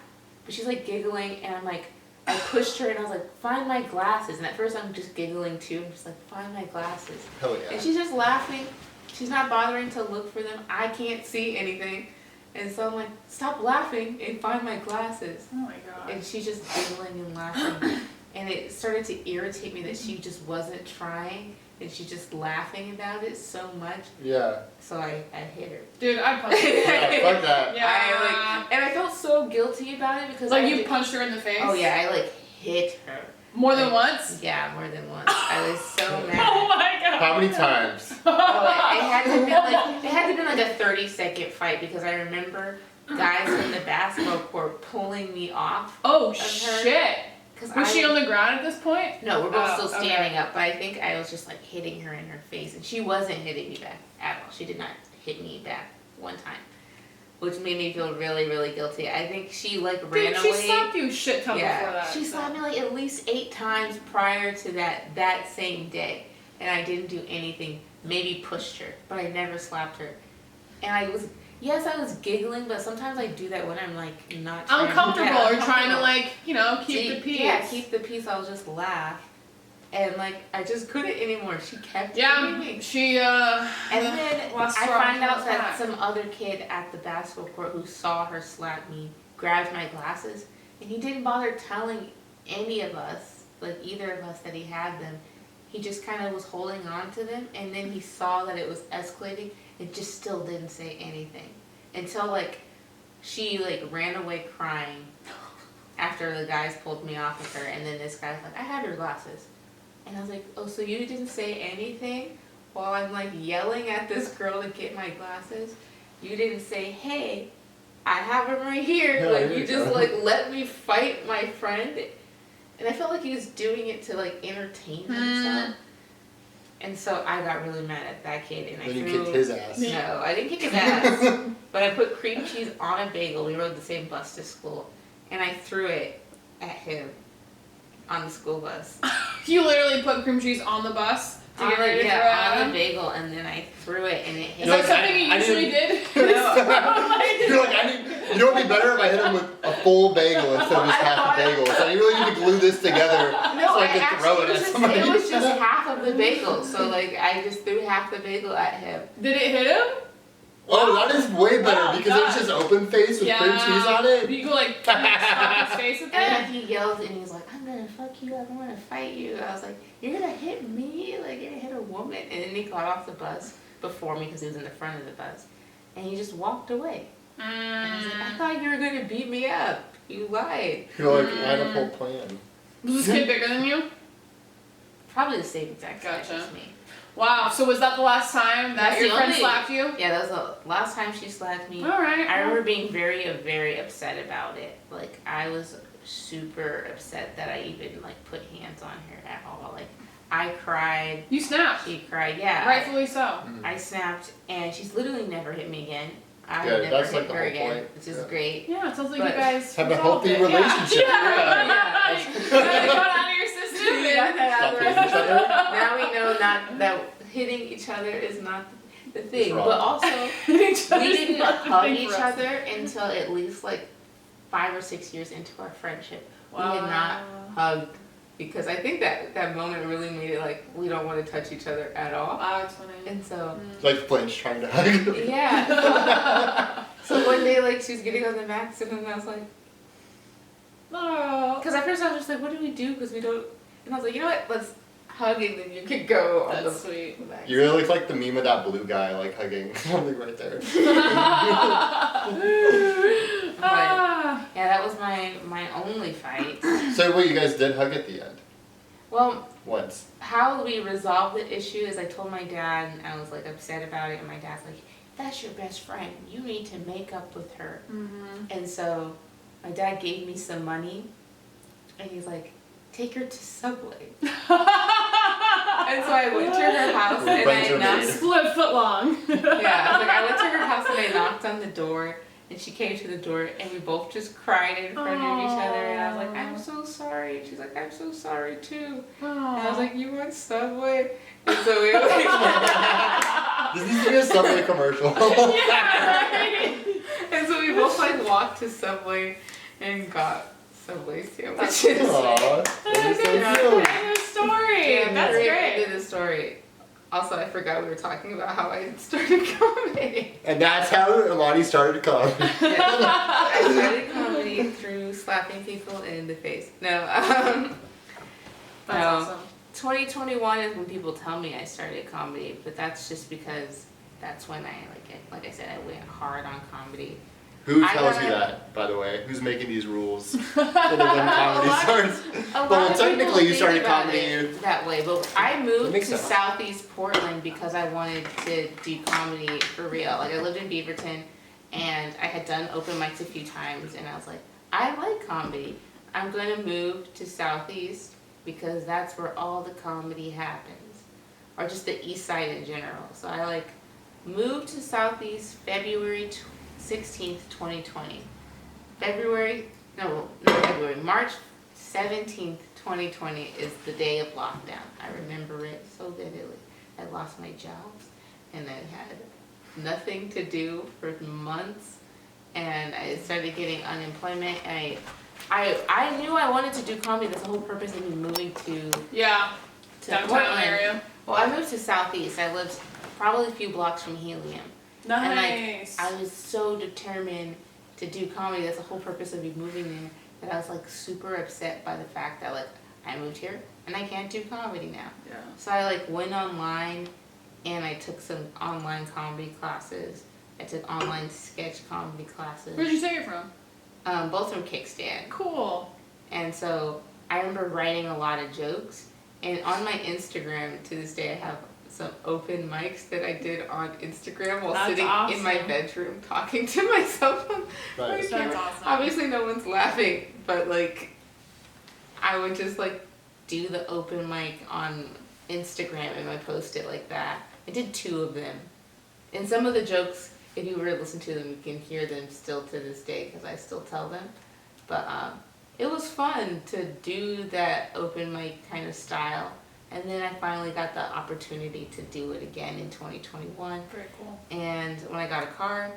but she's like giggling, and I'm like, I pushed her and I was like, find my glasses. And at first I'm just giggling too. I'm just like, find my glasses. Hell yeah. And she's just laughing. She's not bothering to look for them. I can't see anything. And so I'm like, stop laughing and find my glasses. Oh my god. And she's just giggling and laughing. And it started to irritate me that she just wasn't trying. and she's just laughing about it so much. Yeah. So I hit her. Dude, I punched her. Yeah, fuck that. Yeah. And I felt so guilty about it because Like, you punched her in the face? Oh yeah, I hit her. More than once? Yeah, more than once. I was so mad. Oh my god. How many times? Oh, it had to be like a 30-second fight because I remember guys from the basketball court pulling me off. Oh of her. shit. Was she on the ground at this point? No, we're both still okay. standing up, but I think I was just hitting her in her face, and she wasn't hitting me back at all. She did not hit me back one time, which made me feel really, really guilty. I think she ran away. She slapped you a shit ton before that. She slapped me at least 8 times prior to that same day, and I didn't do anything. Maybe pushed her, but I never slapped her. And I was giggling, but sometimes I do that when I'm not uncomfortable or trying to keep the peace. Yeah, keep the peace. I'll just laugh, and I just couldn't anymore. She kept hitting me. She And then I find out that some other kid at the basketball court who saw her slap me grabbed my glasses, and he didn't bother telling any of us, either of us, that he had them. He just kind of was holding on to them, and then he saw that it was escalating and just still didn't say anything until she ran away crying after the guys pulled me off of her, and then this guy's like, I had her glasses, and I was like, oh, so you didn't say anything while I'm yelling at this girl to get my glasses? You didn't say, hey, I have them right here. Yeah, You just let me fight my friend. And I felt like he was doing it to entertain himself. And so I got really mad at that kid, and Then you kicked his ass. No, I didn't kick his ass. But I put cream cheese on a bagel. We rode the same bus to school, and I threw it at him on the school bus. You literally put cream chease on the bus to get ready to throw it at on him? the bagel, and then I threw it, and it hit Is that something you usually did? You're you know what would be better if I hit him with a full bagel instead of just half a bagel. So you really need to glue this together so I can throw it at somebody. It was just half of the bagel, so I just threw half the bagel at him. Did it hit him? Oh, that is way better because it was just open face with cream cheese on it. You go slap his face with it? And then he yelled and he's like, I'm gonna fuck you up, I'm gonna fight you. I was like, you're gonna hit me? You're gonna hit a woman? And then he got off the bus before me because he was in the front of the bus. And he just walked away. And I was like, I thought you were gonna beat me up. You lied. You're I had a whole plan. Was this kid bigger than you? Probably the same exact size Gotcha. as me. Wow, so was that the last time that your friend slapped you? Yeah, that was the last time she slapped me. Alright. I remember being very, very upset about it. I was super upset that I even put hands on her at all. I cried. You snapped. She cried, yeah. Rightfully so. I snapped, and she's literally never hit me again. I Yeah, never that's hit the her whole again, point. which is great. Yeah, it sounds like But you guys have a resolved healthy it. relationship. Yeah. Got it out of your system. We got that out Stop of hitting each other. Now we know not that hitting each other is not the thing. wrong. But also, we didn't hug each other until at least 5 or 6 years into our friendship. Wow. We had not hugged because I think that moment really made it we don't want to touch each other at all. Wow, it's funny. And so Flinch trying to hug. yeah. So one day she was getting on the mats and I was like, Oh. because at first I was just like, what do we do? Because we don't. And I was like, you know what? Let's hug and then you could go on That's the sweet. back. You really look like the meme of that blue guy hugging something right there. Ah. Yeah, that was my only fight. So you guys did hug at the end? Well, Once. how we resolved the issue is I told my dad, and I was upset about it, and my dad's like, that's your best friend. You need to make up with her. Mm-hmm. And so my dad gave me some money, and he's like, take her to Subway. And so I went to her house, and I knocked. Split foot long. Yeah, I went to her house, and I knocked on the door, and she came to the door, and we both just cried in front of each other, and I was like, I'm so sorry. And she's like, I'm so sorry too. And I was like, you want Subway? And so we were This needs to be a Subway commercial. Yeah, right. and so we both walked to Subway and got Subway sandwiches. Aww. That is so That's cute. the end of the story. Yeah, That's great. great. End of the story. Also, I forgot we were talking about how I started comedy. And that's how Imani started comedy. I started comedy through slapping people in the face. No, That's awesome. 2021 is when people tell me I started comedy, but that's just because that's when like I said, I went hard on comedy. Who tells you that, by the way? Who's making these rules? When comedy starts. Well, technically, you started comedy that way, but I moved to Southeast Portland because I wanted to do comedy for real. Like, I lived in Beaverton, and I had done open mics a few times, and I was like, I like comedy. I'm going to move to Southeast because that's where all the comedy happens, or just the East Side in general. So I moved to Southeast February 16th, 2020. March 17th, 2020 is the day of lockdown. I remember it so vividly. I lost my job, and I had nothing to do for months, and I started getting unemployment, and I knew I wanted to do comedy. That's the whole purpose of me moving to downtown Portland. area. Well, I moved to Southeast. I lived probably a few blocks from Helium. Nice. And I was so determined to do comedy. That's the whole purpose of me moving there. That I was super upset by the fact that I moved here and I can't do comedy now. Yeah. So I went online and I took some online comedy classes. I took online sketch comedy classes. Where'd you take it from? Both from Kickstand. Cool. And so I remember writing a lot of jokes. And on my Instagram to this day, I have some open mics that I did on Instagram while sitting in my bedroom talking to myself on my camera. That's awesome. Obviously no one's laughing, but I would just do the open mic on Instagram and I post it like that. I did 2 of them. And some of the jokes, if you were to listen to them, you can hear them still to this day because I still tell them. But it was fun to do that open mic kind of style. And then I finally got the opportunity to do it again in 2021. Very cool. And when I got a car,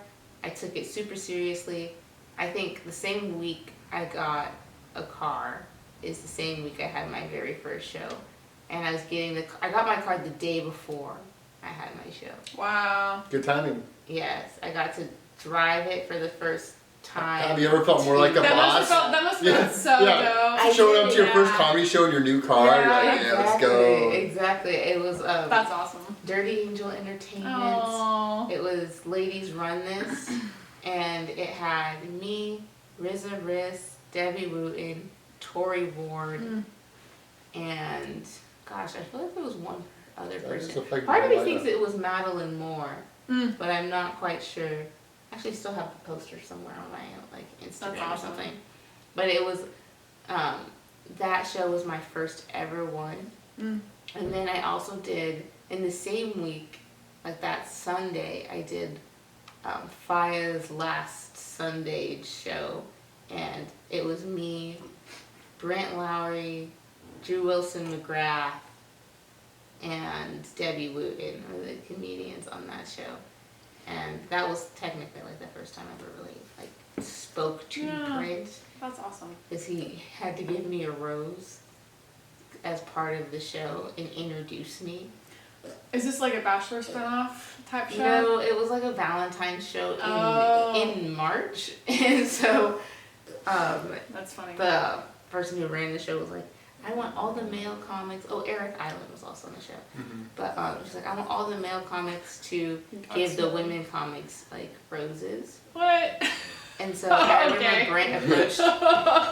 I took it super seriously. I think the same week I got a car is the same week I had my very first show. And I got my car the day before I had my show. Wow. Good timing. Yes, I got to drive it for the first time. Have you ever felt more like a boss? That must have felt so dope. Showing up to your first comedy show in your new car, let's go. Exactly. It was that's awesome. Dirty Angel Entertainment. Aww. It was Ladies Run This, and it had me, RZA Riz, Debbie Wooten, Tori Ward, and gosh, I feel like there was one other person. Part of me thinks it was Madeline Moore, but I'm not quite sure. I actually still have the poster somewhere on my Instagram or something. But it was that show was my first ever one. And then I also did in the same week, that Sunday, I did Faya's last Sunday show, and it was me, Brent Lowry, Drew Wilson McGrath, and Debbie Wooten were the comedians on that show. And that was technically the first time I ever really spoke to print. That's awesome. Because he had to give me a rose as part of the show and introduce me. Is this a Bachelor spinoff type show? No, it was a Valentine's show in March. And so that's funny. The person who ran the show was I want all the male comics. Oh, Eric Island was also on the show. But she's I want all the male comics to give the women comics roses. What? And so I remember Brent approached my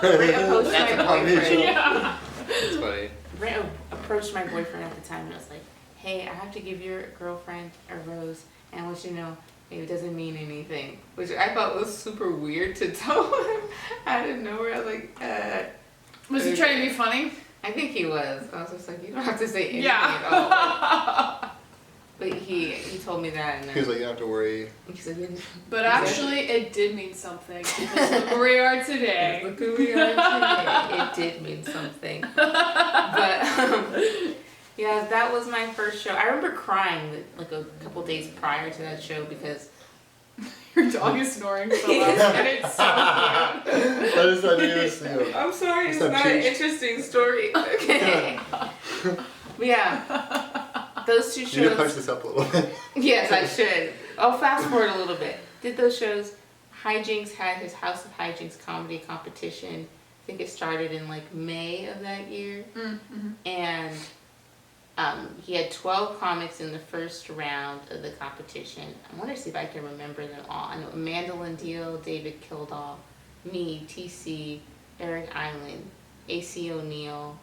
boyfriend. Yeah. That's funny. Brent approached my boyfriend at the time and was like, hey, I have to give your girlfriend a rose, and I want you to know it doesn't mean anything. Which I thought was super weird to tell him out of nowhere. I was was he trying to be funny? I think he was. I was just you don't have to say anything at all. But he told me that, and he was you don't have to worry. But actually, it did mean something. Because look where we are today. Look who we are today. It did mean something. But yeah, that was my first show. I remember crying a couple days prior to that show because your dog is snoring so loud, and it's so cute. That is not even I'm sorry, it's not an interesting story. Okay. But yeah, those 2 shows. You need to punch this up a little bit. Yes, I should. I'll fast forward a little bit. Did those shows. Hijinks had his House of Hijinks comedy competition. I think it started in May of that year. And He had 12 comics in the first round of the competition. I want to see if I can remember them all. I know Amanda Lindell, David Kildall, me, TC, Eric Island, AC O'Neill,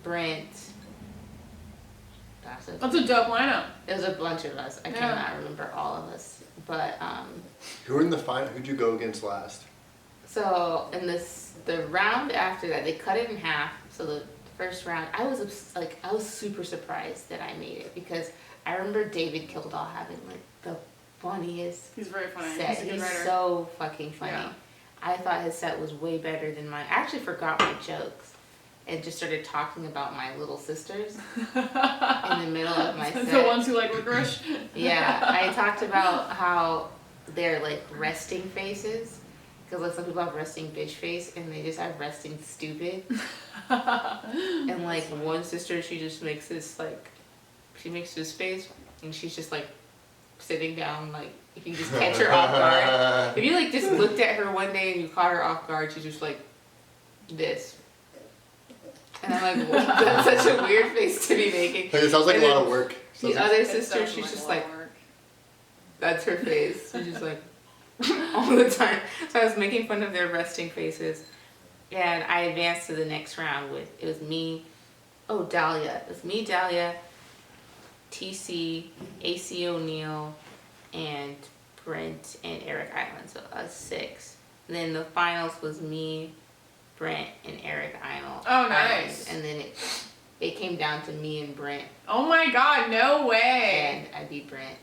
Brent. That's a dope lineup. There's a bunch of us. I cannot remember all of us. But Who were in the final? Who'd you go against last? so in the round after that, they cut it in half. So the first round, I was super surprised that I made it because I remember David Kildall having like the funniest He's very funny. set. He's a good He's writer. so fucking funny. Yeah. I thought his set was way better than mine. I actually forgot my jokes and just started talking about my little sisters in the middle of my set. The ones who like licorice? Yeah, I talked about how they're like resting faces. Because like some people have resting bitch face and they just have resting stupid. And like one sister, she just makes this like, she makes this face and she's just like sitting down like, if you just catch her off guard. If you like just looked at her one day and you caught her off guard, she's just like this. And I'm like, well, that's such a weird face to be making. It sounds like And a lot then of work. The Sounds other It's sister, definitely she's just a lot like, of work. that's her face. She's just like, all the time. So I was making fun of their resting faces. And I advanced to the next round with, it was me, Dahlia. It was me, Dahlia, TC, AC O'Neill, and Brent and Eric Island. So us 6. And then the finals was me, Brent, and Eric Island. Oh, nice. And then it came down to me and Brent. Oh my god, no way. And I beat Brent.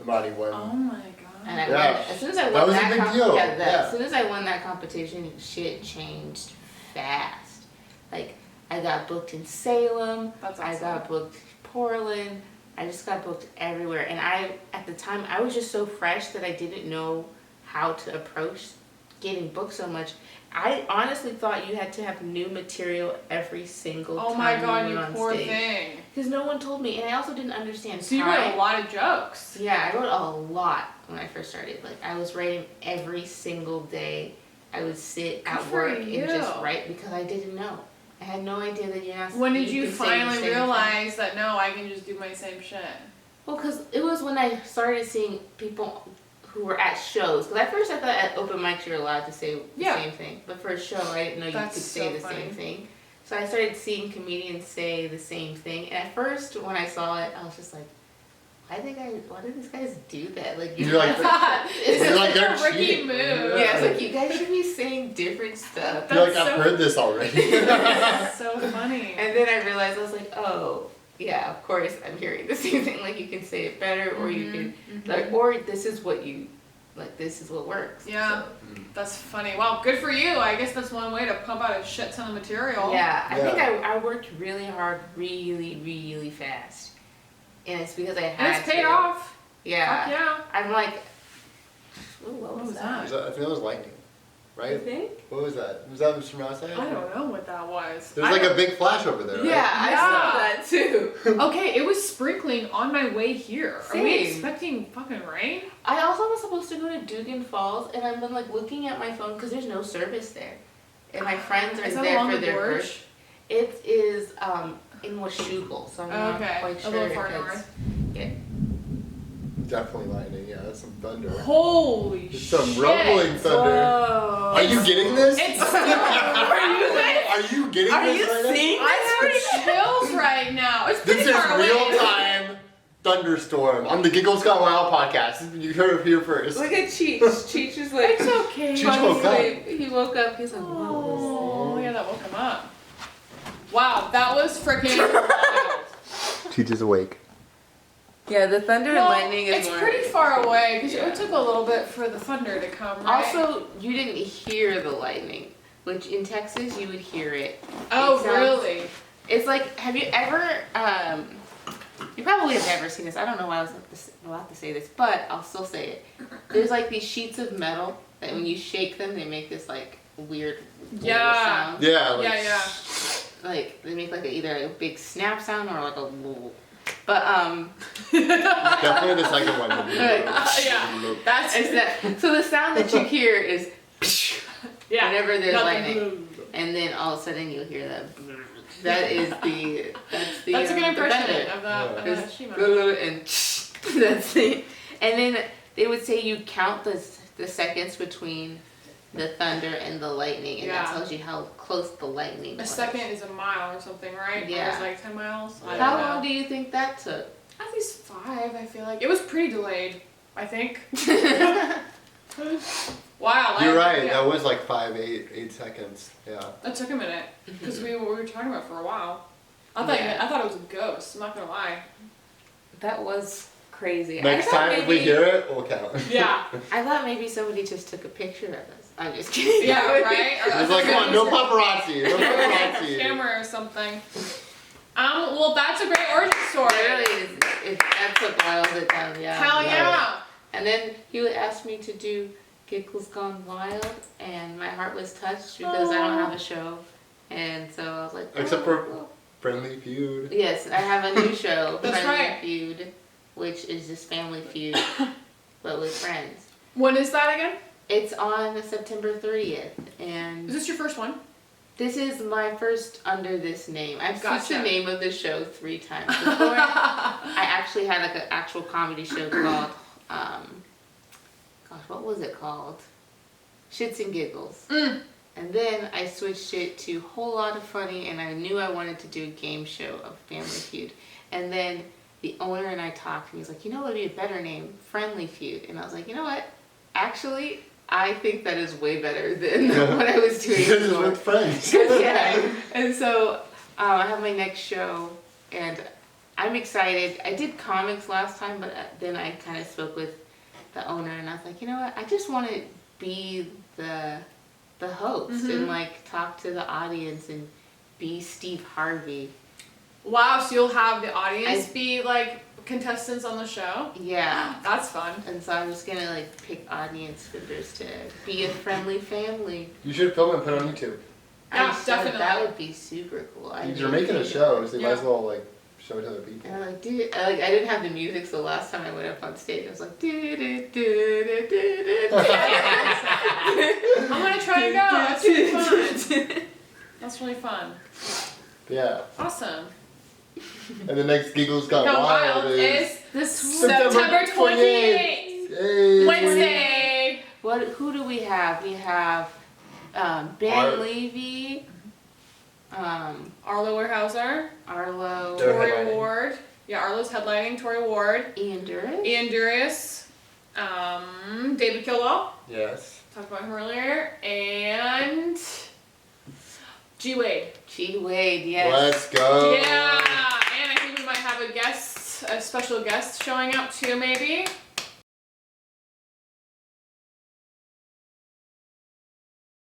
Imani won. Oh my god. And I Yeah. won. As soon as I won That was a that, big deal. Yeah. As soon as I won that competition, shit changed fast. Like I got booked in Salem. That's I awesome. got booked in Portland. I just got booked everywhere. And at the time, I was just so fresh that I didn't know how to approach getting booked so much. I honestly thought you had to have new material every single time. Oh my god, you you were on poor stage. thing. Because no one told me, and I also didn't understand So you time. wrote a lot of jokes. Yeah, I wrote a lot when I first started. Like I was writing every single day. I would sit Good at for work you. and just write because I didn't know. I had no idea that you're not. When did you could say the finally same thing. realize that no, I can just do my same shit? Well, because it was when I started seeing people who were at shows. Because at first I thought at open mics you were allowed to say the same thing, but for a show I didn't know you That's could say so the funny. same thing. So I started seeing comedians say the same thing. And at first when I saw it, I was just like, why do these guys do that? Like You're like, it's you're like they're Ricky cheating. move. yeah, it's like you guys should be saying different stuff. You're like, That's I've so- heard this already. That's so funny. And then I realized I was like, oh, yeah, of course I'm hearing the same thing. Like you can say it better, or you can like, or this is what this is what works. Yeah, that's funny. Wow, good for you. I guess that's one way to pump out a shit ton of material. Yeah, I think Yeah. I worked really hard, really, really fast, and it's because I And had it's paid to. off. Yeah. Fuck yeah. I'm like, ooh, what was was that? that? I think that was lightning, You right? think? What was that? Was that from outside? I don't know what that was. There's like a big flash over there, right? Yeah, I Yeah. saw that too. Okay, it was sprinkling on my way here. Are we Same. expecting fucking rain? I also was supposed to go to Dugan Falls, and I've been like looking at my phone because there's no service there, and my friends are Is that there along for the their gorge? birth. It is in Washougal, so I'm not Okay, quite a sure. little far if it's- north. Yeah. Definitely lightning. Yeah, that's some thunder. Holy It's shit. some rumbling thunder. Whoa. Are you getting this? It's are you guys? Are you getting Are this you right now? seeing I'm having chills right now. It's pretty This is far away. real time thunderstorm on the Giggles Got Wild podcast. You heard it here first. Look at Cheech. Cheech is like, It's okay. Cheech falling woke up. asleep. He woke up. He's like, what was Oh, yeah, that woke him up. Wow, that was freaking wild. Cheech is awake. Yeah, the thunder Well, and lightning is it's more. pretty far away because Yeah. it took a little bit for the thunder to come, right? Also, you didn't hear the lightning, which in Texas you would hear it. oh, it sounds- really? It's like, have you ever? You probably have never seen this. I don't know why I was allowed to say this, but I'll still say it. There's like these sheets of metal that when you shake them, they make this like weird little Yeah. sound. Yeah. Like, Yeah. Like they make like either a big snap sound or like a. But Definitely the second one. Yeah. That's it's that. So the sound that you hear is yeah. whenever there's Nothing lightning, moved. and then all of a sudden you'll hear that. That is the that's the That's a good the impression benefit. of that There's Shima. and that's it. And then they would say you count the seconds between the thunder and the lightning, and that Yeah. tells you how close the lightning A was. second is a mile or something, right? Or Yeah. it's like 10 miles. I How don't know. long do you think that took? At least 5, I feel like. It was pretty delayed, I think. Wow. You're I- right. yeah. That was like 8 seconds. Yeah. That took a minute because we were talking about it for a while. I Yeah. thought it was a ghost. I'm not gonna lie. That was crazy. Next I thought time if we maybe- hear it, we'll count. Yeah. I thought maybe somebody just took a picture of us. I'm just kidding. Yeah. Right. Or It's like, come on, no paparazzi. No paparazzi. camera or something. Well, that's a great origin story. It really is. That's what boils it down. Yeah. Hell yeah. And then he would ask me to do Giggles Gone Wild, and my heart was touched because I don't have a show, and so I was like, Except for- well. Friendly Feud. Yes, I have a new show, That's Friendly right. Feud, which is just Family Feud, but with friends. When is that again? It's on September 30th, Is and this your first one? this is my first under this name. I've switched the Gotcha. name of the show 3 times before. I actually had like an actual comedy show called, gosh, what was it called? Shits and Giggles. Mm. And then I switched it to Whole Lot of Funny, and I knew I wanted to do a game show of Family Feud. And then the owner and I talked, and he was like, you know what would be a better name? Friendly Feud. And I was like, you know what? Actually, I think that is way better than what I was doing Because it's before. with friends. Yeah. And so I have my next show, and I'm excited. I did comics last time, but then I kind of spoke with the owner, and I was like, you know what? I just want to be the host and like talk to the audience and be Steve Harvey. Wow. So you'll have the audience be like contestants on the show. Yeah. That's fun. And so I'm just gonna like pick audience members to be a friendly family. You should film and put it on YouTube. Yeah, That definitely. would be super cool. You're making a show, so you might Yeah. as well like show it to other people. And I'm like, dude, I didn't have the music, so last time I went up on stage, I was like, do do do do do do. I'm gonna try to go. That's really fun. That's really fun. Yeah. Awesome. And the next Giggles Gone Go Wild Wild is is This September 28th. Yay. Wednesday. who do we have? We have Ben Art. Levy, Arlo Warehouser. Arlo, They're Tori headlining. Ward. Yeah, Arlo's headlining. Tori Ward. Ian Duras. Ian Durius. David Kildall. Yes. Talked about him earlier. And G Wade. G Wade, yes. Let's go. Yeah. And I think we might have a special guest showing up too, maybe.